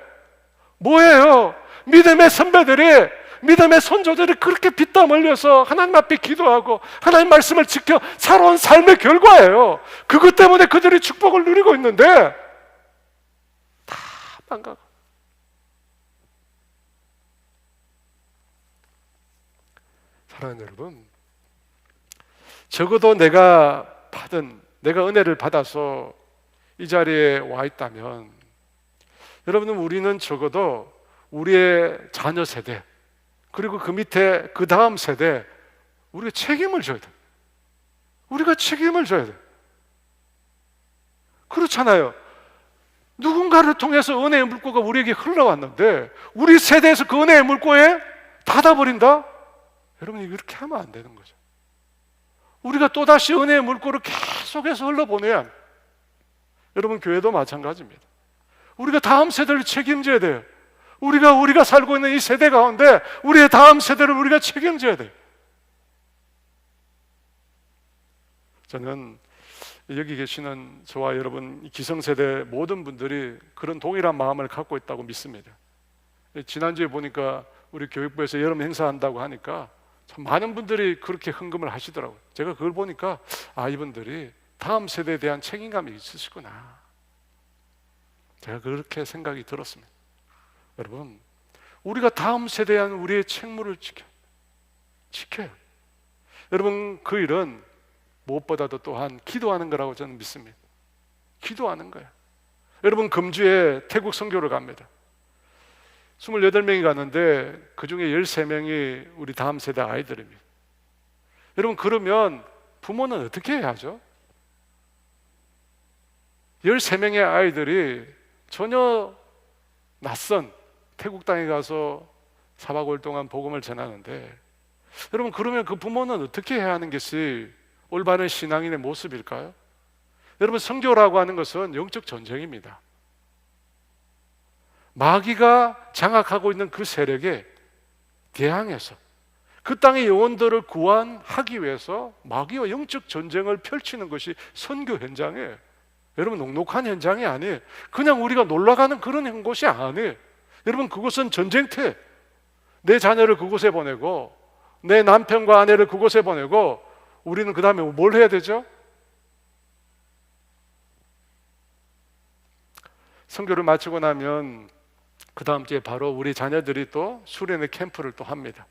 뭐예요? 믿음의 선배들이, 믿음의 선조들이 그렇게 피땀 흘려서 하나님 앞에 기도하고 하나님 말씀을 지켜 살아온 삶의 결과예요. 그것 때문에 그들이 축복을 누리고 있는데 다 망가고. 사랑하는 여러분, 적어도 내가 은혜를 받아서 이 자리에 와 있다면, 여러분은 우리는 적어도 우리의 자녀 세대, 그리고 그 밑에 그 다음 세대, 우리가 책임을 져야 돼. 우리가 책임을 져야 돼. 그렇잖아요. 누군가를 통해서 은혜의 물고가 우리에게 흘러왔는데 우리 세대에서 그 은혜의 물고에 닫아버린다? 여러분, 이렇게 하면 안 되는 거죠. 우리가 또다시 은혜의 물고를 계속해서 흘러보내야 합니다. 여러분, 교회도 마찬가지입니다. 우리가 다음 세대를 책임져야 돼요. 우리가 살고 있는 이 세대 가운데 우리의 다음 세대를 우리가 책임져야 돼요. 저는 여기 계시는 저와 여러분 기성세대 모든 분들이 그런 동일한 마음을 갖고 있다고 믿습니다. 지난주에 보니까 우리 교육부에서 여름 행사한다고 하니까 참 많은 분들이 그렇게 헌금을 하시더라고요. 제가 그걸 보니까 이분들이 다음 세대에 대한 책임감이 있으시구나, 제가 그렇게 생각이 들었습니다. 여러분, 우리가 다음 세대에 대한 우리의 책무를 지켜요. 여러분, 그 일은 무엇보다도 또한 기도하는 거라고 저는 믿습니다. 기도하는 거예요. 여러분, 금주에 태국 선교를 갑니다. 28명이 가는데 그 중에 13명이 우리 다음 세대 아이들입니다. 여러분, 그러면 부모는 어떻게 해야죠? 13명의 아이들이 전혀 낯선 태국 땅에 가서 4박 5일 동안 복음을 전하는데, 여러분, 그러면 그 부모는 어떻게 해야 하는 것이 올바른 신앙인의 모습일까요? 여러분, 선교라고 하는 것은 영적 전쟁입니다. 마귀가 장악하고 있는 그 세력에 대항해서 그 땅의 영혼들을 구원하기 위해서 마귀와 영적 전쟁을 펼치는 것이 선교 현장이에요. 여러분, 녹록한 현장이 아니에요. 그냥 우리가 놀러가는 그런 곳이 아니에요. 여러분, 그곳은 전쟁터예요. 내 자녀를 그곳에 보내고 내 남편과 아내를 그곳에 보내고 우리는 그 다음에 뭘 해야 되죠? 선교를 마치고 나면 그 다음 주에 바로 우리 자녀들이 또 수련회 캠프를 또 합니다.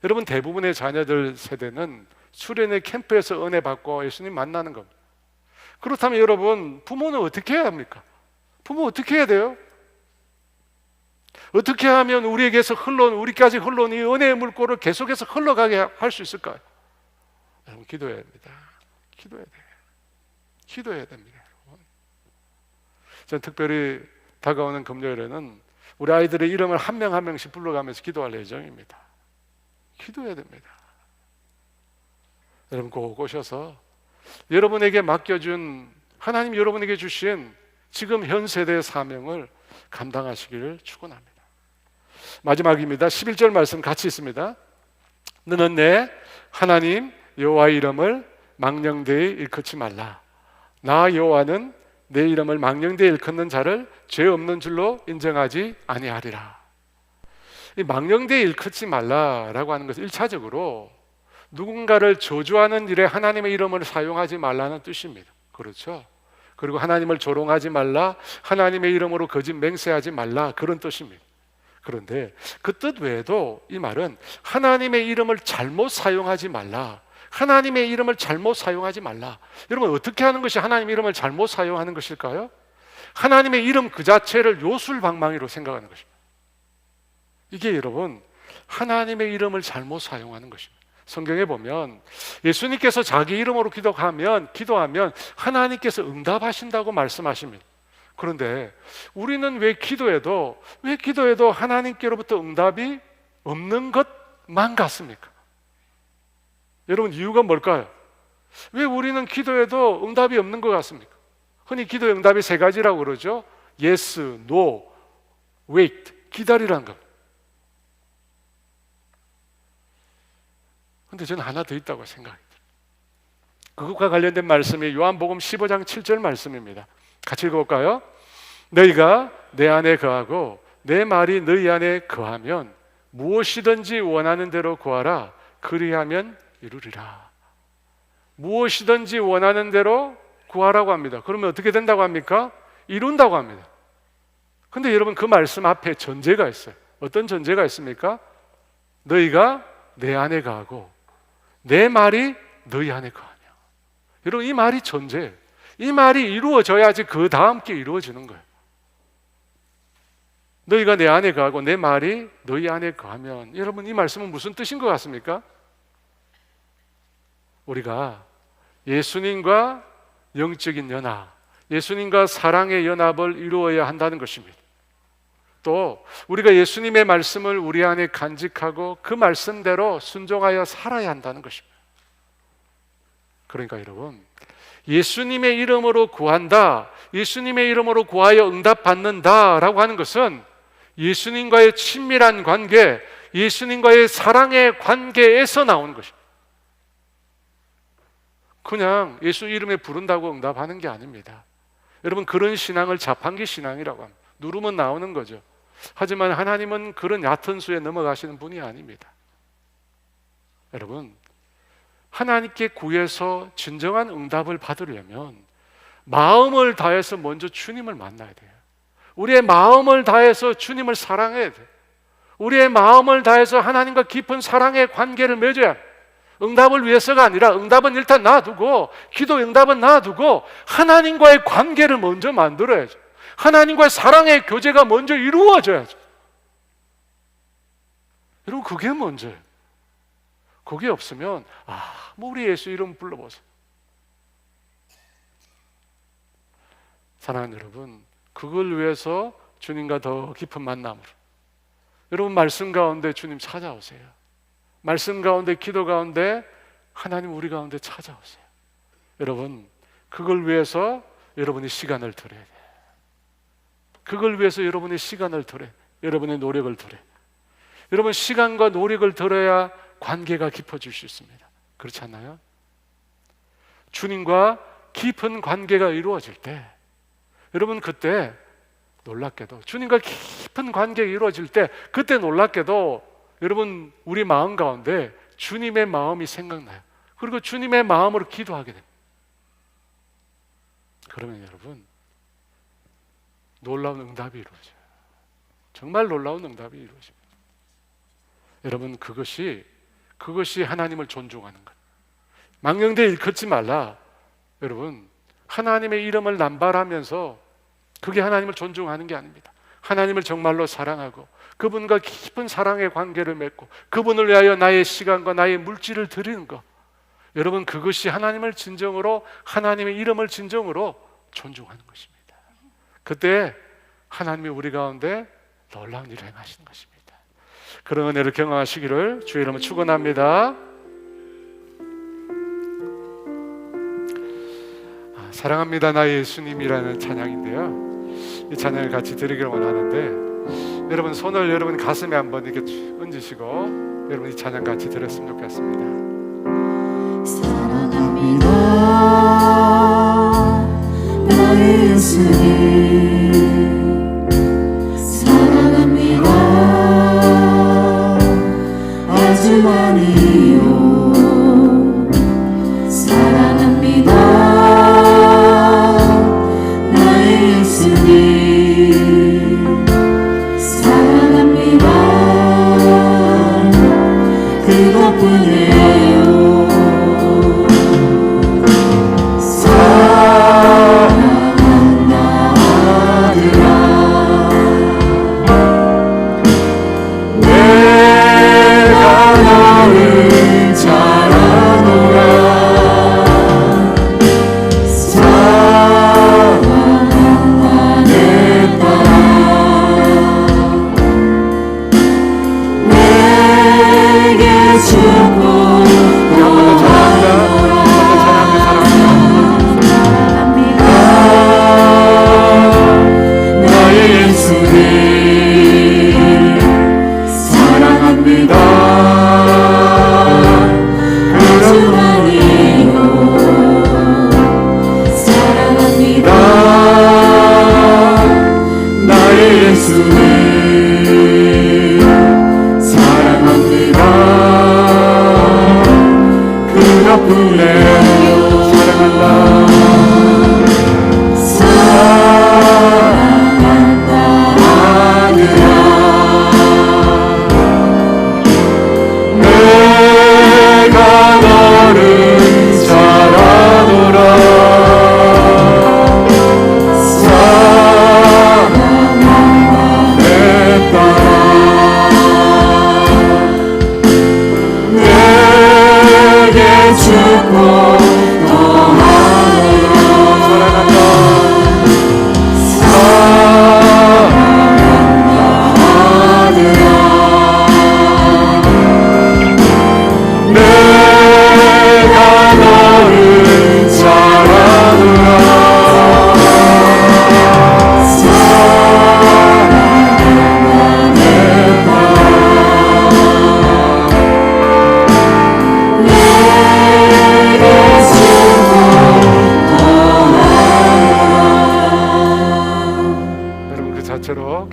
여러분, 대부분의 자녀들 세대는 수련회 캠프에서 은혜 받고 예수님 만나는 겁니다. 그렇다면 여러분, 부모는 어떻게 해야 합니까? 부모 어떻게 해야 돼요? 어떻게 하면 우리에게서 우리까지 흘러온 이 은혜의 물꼬를 계속해서 흘러가게 할 수 있을까요? 여러분, 기도해야 됩니다. 기도해야 돼요. 기도해야 됩니다. 여러분, 저는 특별히 다가오는 금요일에는 우리 아이들의 이름을 한 명 한 명씩 불러가면서 기도할 예정입니다. 기도해야 됩니다. 여러분, 꼭 오셔서 여러분에게 맡겨준, 하나님 여러분에게 주신 지금 현 세대의 사명을 감당하시기를 축원합니다. 마지막입니다. 11절 말씀 같이 있습니다. 너는 내 하나님 여호와의 이름을 망령되이 일컫지 말라. 나 여호와는 내 이름을 망령되이 일컫는 자를 죄 없는 줄로 인정하지 아니하리라. 이 망령되이 일컫지 말라라고 하는 것은 1차적으로 누군가를 저주하는 일에 하나님의 이름을 사용하지 말라는 뜻입니다. 그렇죠? 그리고 하나님을 조롱하지 말라, 하나님의 이름으로 거짓 맹세하지 말라, 그런 뜻입니다. 그런데 그 뜻 외에도 이 말은 하나님의 이름을 잘못 사용하지 말라, 하나님의 이름을 잘못 사용하지 말라. 여러분, 어떻게 하는 것이 하나님의 이름을 잘못 사용하는 것일까요? 하나님의 이름 그 자체를 요술방망이로 생각하는 것입니다. 이게 여러분, 하나님의 이름을 잘못 사용하는 것입니다. 성경에 보면 예수님께서 자기 이름으로 기도하면 하나님께서 응답하신다고 말씀하십니다. 그런데 우리는 왜 기도해도 하나님께로부터 응답이 없는 것만 같습니까? 여러분, 이유가 뭘까요? 왜 우리는 기도해도 응답이 없는 것 같습니까? 흔히 기도의 응답이 세 가지라고 그러죠. Yes, No, Wait. 기다리라는 겁니다. 근데 저는 하나 더 있다고 생각해요. 그것과 관련된 말씀이 요한복음 15장 7절 말씀입니다. 같이 읽어볼까요? 너희가 내 안에 거하고 내 말이 너희 안에 거하면 무엇이든지 원하는 대로 구하라. 그리하면 이루리라. 무엇이든지 원하는 대로 구하라고 합니다. 그러면 어떻게 된다고 합니까? 이룬다고 합니다. 근데 여러분, 그 말씀 앞에 전제가 있어요. 어떤 전제가 있습니까? 너희가 내 안에 거하고 내 말이 너희 안에 거하며. 여러분, 이 말이 전제예요. 이 말이 이루어져야지 그 다음 게 이루어지는 거예요. 너희가 내 안에 거하고 내 말이 너희 안에 거하면, 여러분, 이 말씀은 무슨 뜻인 것 같습니까? 우리가 예수님과 영적인 연합, 예수님과 사랑의 연합을 이루어야 한다는 것입니다. 또 우리가 예수님의 말씀을 우리 안에 간직하고 그 말씀대로 순종하여 살아야 한다는 것입니다. 그러니까 여러분, 예수님의 이름으로 구한다, 예수님의 이름으로 구하여 응답받는다라고 하는 것은 예수님과의 친밀한 관계, 예수님과의 사랑의 관계에서 나오는 것입니다. 그냥 예수 이름에 부른다고 응답하는 게 아닙니다. 여러분, 그런 신앙을 자판기 신앙이라고 합니다. 누르면 나오는 거죠. 하지만 하나님은 그런 얕은 수에 넘어가시는 분이 아닙니다. 여러분, 하나님께 구해서 진정한 응답을 받으려면 마음을 다해서 먼저 주님을 만나야 돼요. 우리의 마음을 다해서 주님을 사랑해야 돼요. 우리의 마음을 다해서 하나님과 깊은 사랑의 관계를 맺어야 해요. 응답을 위해서가 아니라, 응답은 일단 놔두고, 기도 응답은 놔두고 하나님과의 관계를 먼저 만들어야죠. 하나님과의 사랑의 교제가 먼저 이루어져야죠. 여러분, 그게 먼저예요. 그게 없으면 뭐 우리 예수 이름 불러보세요. 사랑하는 여러분, 그걸 위해서 주님과 더 깊은 만남으로, 여러분, 말씀 가운데 주님 찾아오세요. 말씀 가운데, 기도 가운데 하나님 우리 가운데 찾아오세요. 여러분, 그걸 위해서 여러분이 시간을 들여야 돼요. 그걸 위해서 여러분이 시간을 들여야 돼요. 여러분의 노력을 들여야 돼요. 여러분, 시간과 노력을 들여야 관계가 깊어질 수 있습니다. 그렇지 않나요? 주님과 깊은 관계가 이루어질 때, 여러분, 그때 놀랍게도, 주님과 깊은 관계가 이루어질 때, 그때 놀랍게도 여러분, 우리 마음 가운데 주님의 마음이 생각나요. 그리고 주님의 마음으로 기도하게 됩니다. 그러면 여러분, 놀라운 응답이 이루어져요. 정말 놀라운 응답이 이루어집니다. 여러분, 그것이 하나님을 존중하는 것. 망령되이 일컫지 말라. 여러분, 하나님의 이름을 남발하면서 그게 하나님을 존중하는 게 아닙니다. 하나님을 정말로 사랑하고 그분과 깊은 사랑의 관계를 맺고 그분을 위하여 나의 시간과 나의 물질을 드리는 것, 여러분, 그것이 하나님을 진정으로, 하나님의 이름을 진정으로 존중하는 것입니다. 그때 하나님이 우리 가운데 놀라운 일을 행하시는 것입니다. 그런 은혜를 경험하시기를 주의 이름으로 축원합니다. 사랑합니다 나의 예수님이라는 찬양인데요, 이 찬양을 같이 드리기를 원하는데, 여러분, 손을 여러분 가슴에 한번 이렇게 얹으시고 여러분 이 찬양 같이 들었으면 좋겠습니다. 사랑합니다 나의 예수님, 사랑합니다 아주 많이요, 사랑합니다 나의 예수님, 그것뿐이에요. 사랑한다 아들아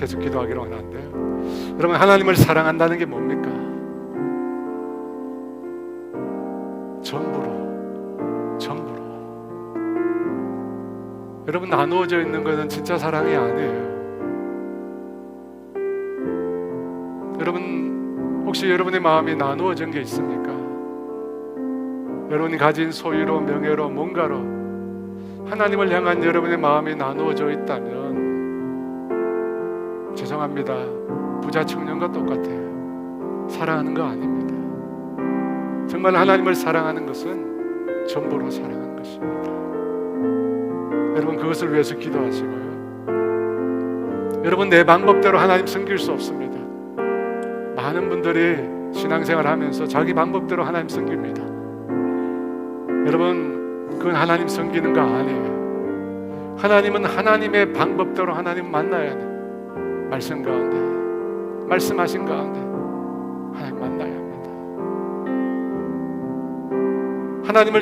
계속 기도하기로 하는데요. 여러분, 하나님을 사랑한다는 게 뭡니까? 전부로. 여러분, 나누어져 있는 것은 진짜 사랑이 아니에요. 여러분, 혹시 여러분의 마음이 나누어진 게 있습니까? 여러분이 가진 소유로, 명예로, 뭔가로 하나님을 향한 여러분의 마음이 나누어져 있다면 죄송합니다. 부자 청년과 똑같아요. 사랑하는 거 아닙니다. 정말 하나님을 사랑하는 것은 전부로 사랑하는 것입니다. 여러분, 그것을 위해서 기도하시고요. 여러분, 내 방법대로 하나님 섬길 수 없습니다. 많은 분들이 신앙생활 하면서 자기 방법대로 하나님 섬깁니다. 여러분, 그건 하나님 섬기는 거 아니에요. 하나님은 하나님의 방법대로 하나님 만나야 돼요. 말씀 가운데, 말씀하신 가운데 하나님 만나야 합니다. 하나님을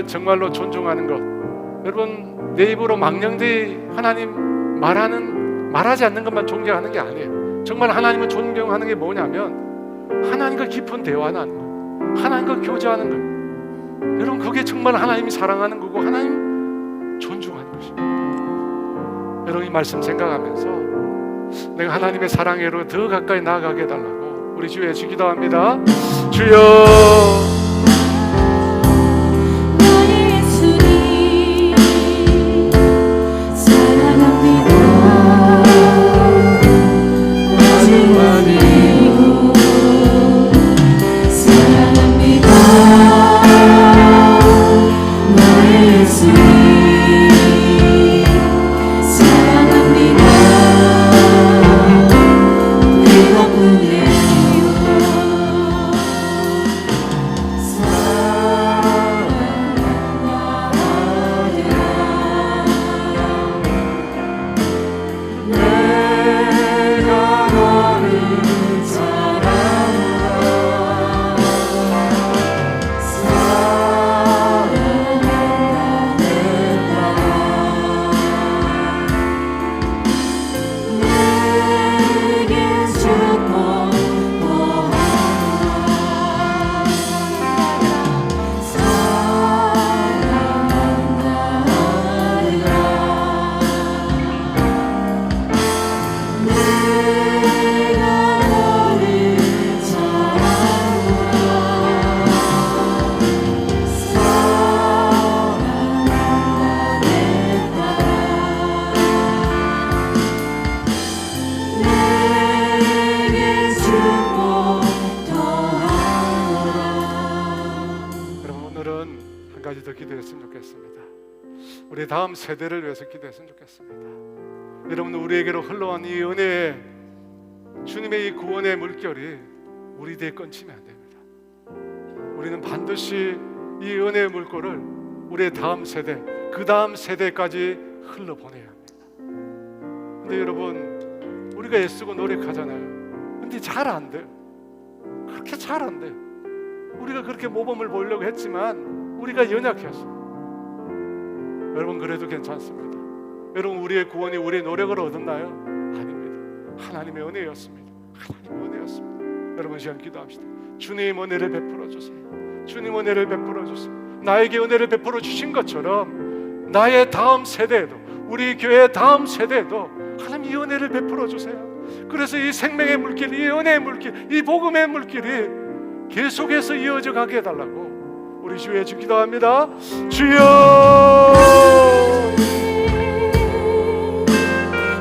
정말로 존중하는 것, 여러분, 내 입으로 망령되이 하나님 말하지 않는 것만 존경하는 게 아니에요. 정말 하나님을 존경하는 게 뭐냐면 하나님과 깊은 대화하는 것, 하나님과 교제하는 것. 여러분, 그게 정말 하나님이 사랑하는 거고 하나님 존중하는 것입니다. 여러분, 이 말씀 생각하면서 내가 하나님의 사랑으로 더 가까이 나아가게 해달라고 우리 주 예수 기도합니다. 주여, 나의 예수님 사랑합니다. 아주만이요 사랑합니다. 나의 예수님 사랑합니다. 그것뿐이에요. 우리 다음 세대를 위해서 기도했으면 좋겠습니다. 여러분, 우리에게로 흘러온 이 은혜의 주님의 이 구원의 물결이 우리 뒤에 끊치면 안 됩니다. 우리는 반드시 이 은혜의 물결을 우리의 다음 세대, 그 다음 세대까지 흘러보내야 합니다. 근데 여러분, 우리가 애쓰고 노력하잖아요. 근데 잘 안 돼요. 그렇게 잘 안 돼요. 우리가 그렇게 모범을 보이려고 했지만 우리가 연약해서. 여러분, 그래도 괜찮습니다. 여러분, 우리의 구원이 우리의 노력으로 얻었나요? 아닙니다. 하나님의 은혜였습니다. 하나님의 은혜였습니다. 여러분, 시간 기도합시다. 주님, 은혜를 베풀어 주세요. 주님, 은혜를 베풀어 주세요. 나에게 은혜를 베풀어 주신 것처럼 나의 다음 세대에도, 우리 교회의 다음 세대에도 하나님 이 은혜를 베풀어 주세요. 그래서 이 생명의 물길, 이 은혜의 물길, 이 복음의 물길이 계속해서 이어져 가게 해달라고 우리 주에 기도합니다. 주여,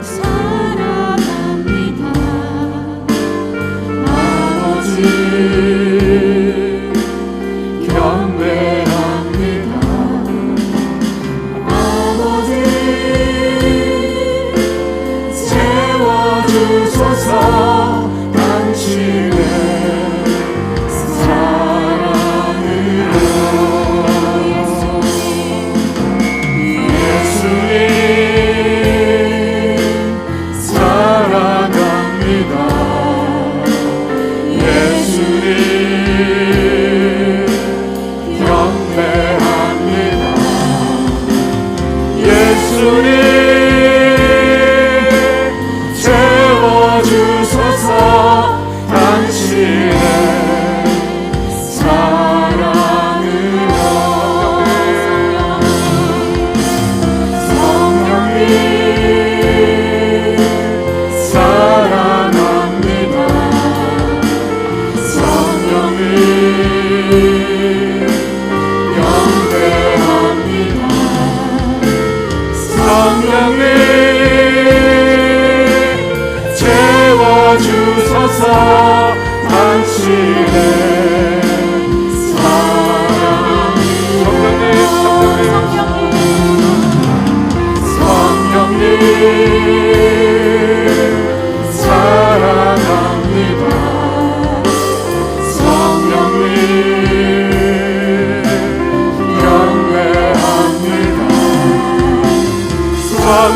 사랑합니다. 아버지 경배합니다. 아버지 채워주소서. 당신의 예수님 채워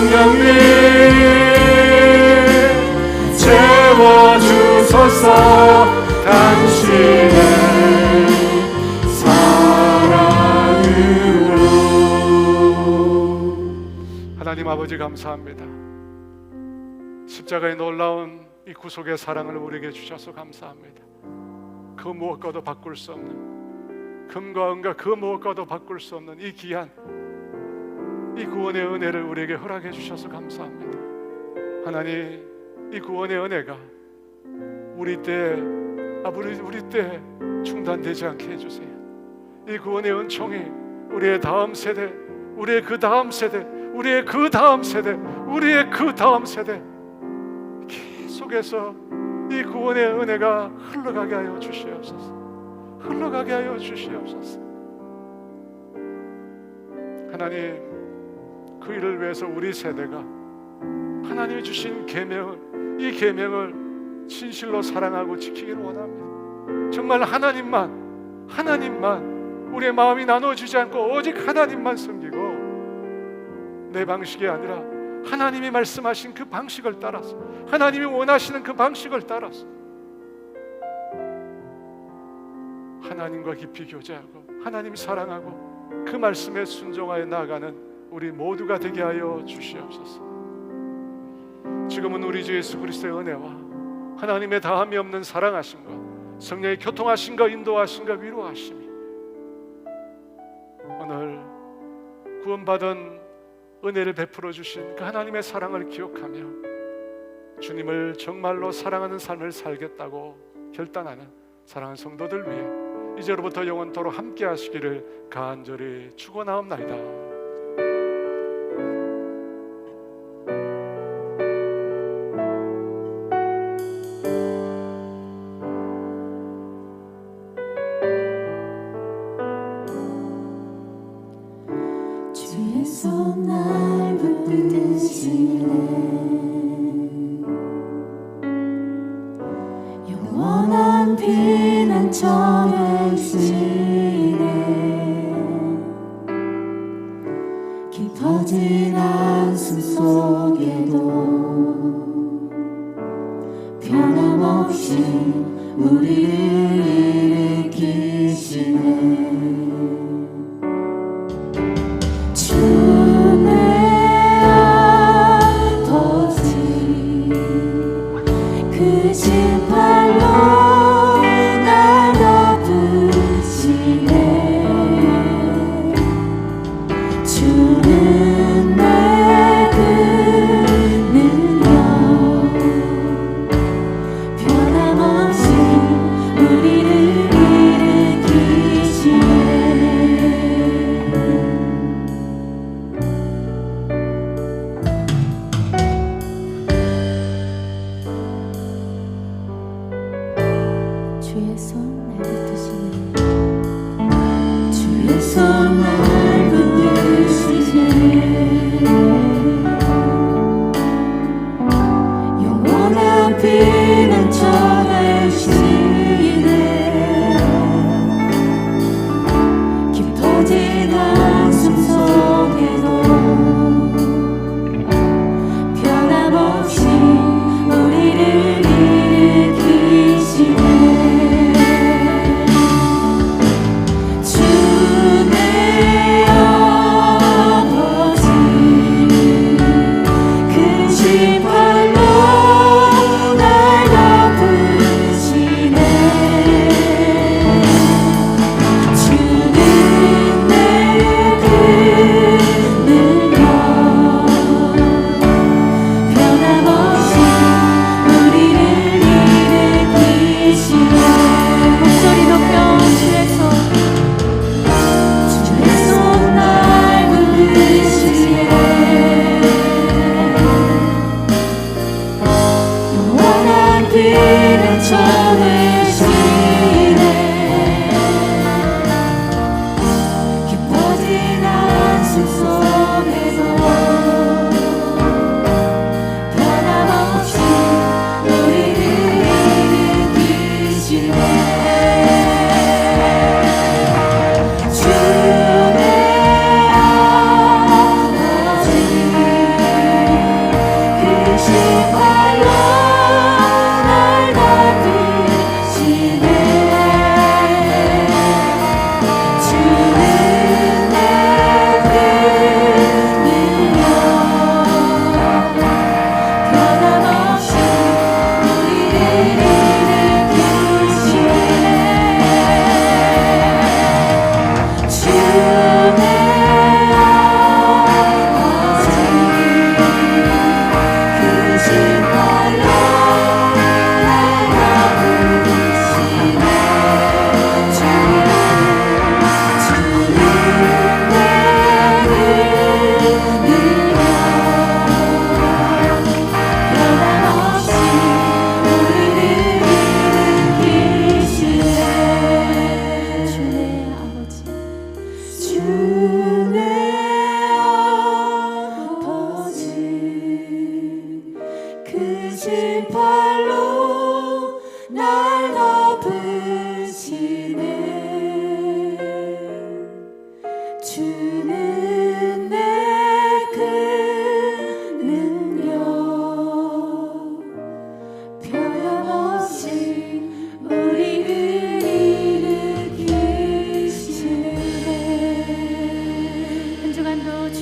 성령님 채워주소서. 당신의 사랑으로. 하나님 아버지 감사합니다. 십자가의 놀라운 이 구속의 사랑을 우리에게 주셔서 감사합니다. 그 무엇과도 바꿀 수 없는, 금과 은과 그 무엇과도 바꿀 수 없는 이 귀한 이 구원의 은혜를 우리에게 허락해 주셔서 감사합니다. 하나님, 이 구원의 은혜가 우리 때 중단되지 않게 해주세요. 이 구원의 은총이 우리의 다음 세대, 우리의 그 다음 세대, 우리의 그 다음 세대, 우리의 그 다음 세대 계속해서 이 구원의 은혜가 흘러가게 하여 주시옵소서. 흘러가게 하여 주시옵소서. 하나님, 그 일을 위해서 우리 세대가 하나님이 주신 계명을, 이 계명을 진실로 사랑하고 지키기를 원합니다. 정말 하나님만 우리의 마음이 나눠지지 않고 오직 하나님만 섬기고, 내 방식이 아니라 하나님이 말씀하신 그 방식을 따라서, 하나님이 원하시는 그 방식을 따라서 하나님과 깊이 교제하고 하나님 사랑하고 그 말씀에 순종하여 나아가는 우리 모두가 되게 하여 주시옵소서. 지금은 우리 주 예수 그리스도의 은혜와 하나님의 다함이 없는 사랑하심과 성령의 교통하심과 인도하심과 위로하심이 오늘 구원받은 은혜를 베풀어 주신 그 하나님의 사랑을 기억하며 주님을 정말로 사랑하는 삶을 살겠다고 결단하는 사랑하는 성도들 위해 이제로부터 영원토록 함께 하시기를 간절히 축원하옵나이다. 주의 손 날 붙드시네. 영원한 피난처 되시네. 깊어진 한숨 속에도 변함없이 우리를 일으키시네. 변함없이 우리를 일으키시네.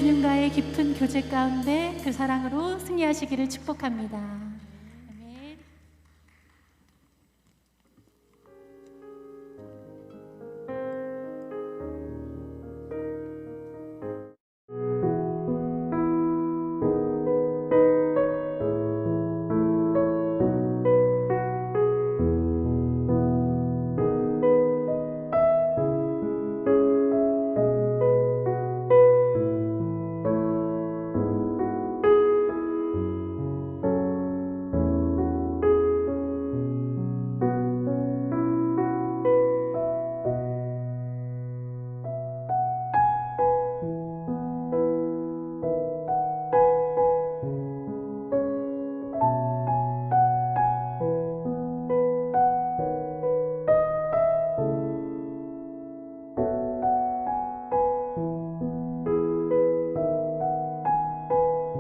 주님과의 깊은 교제 가운데 그 사랑으로 승리하시기를 축복합니다.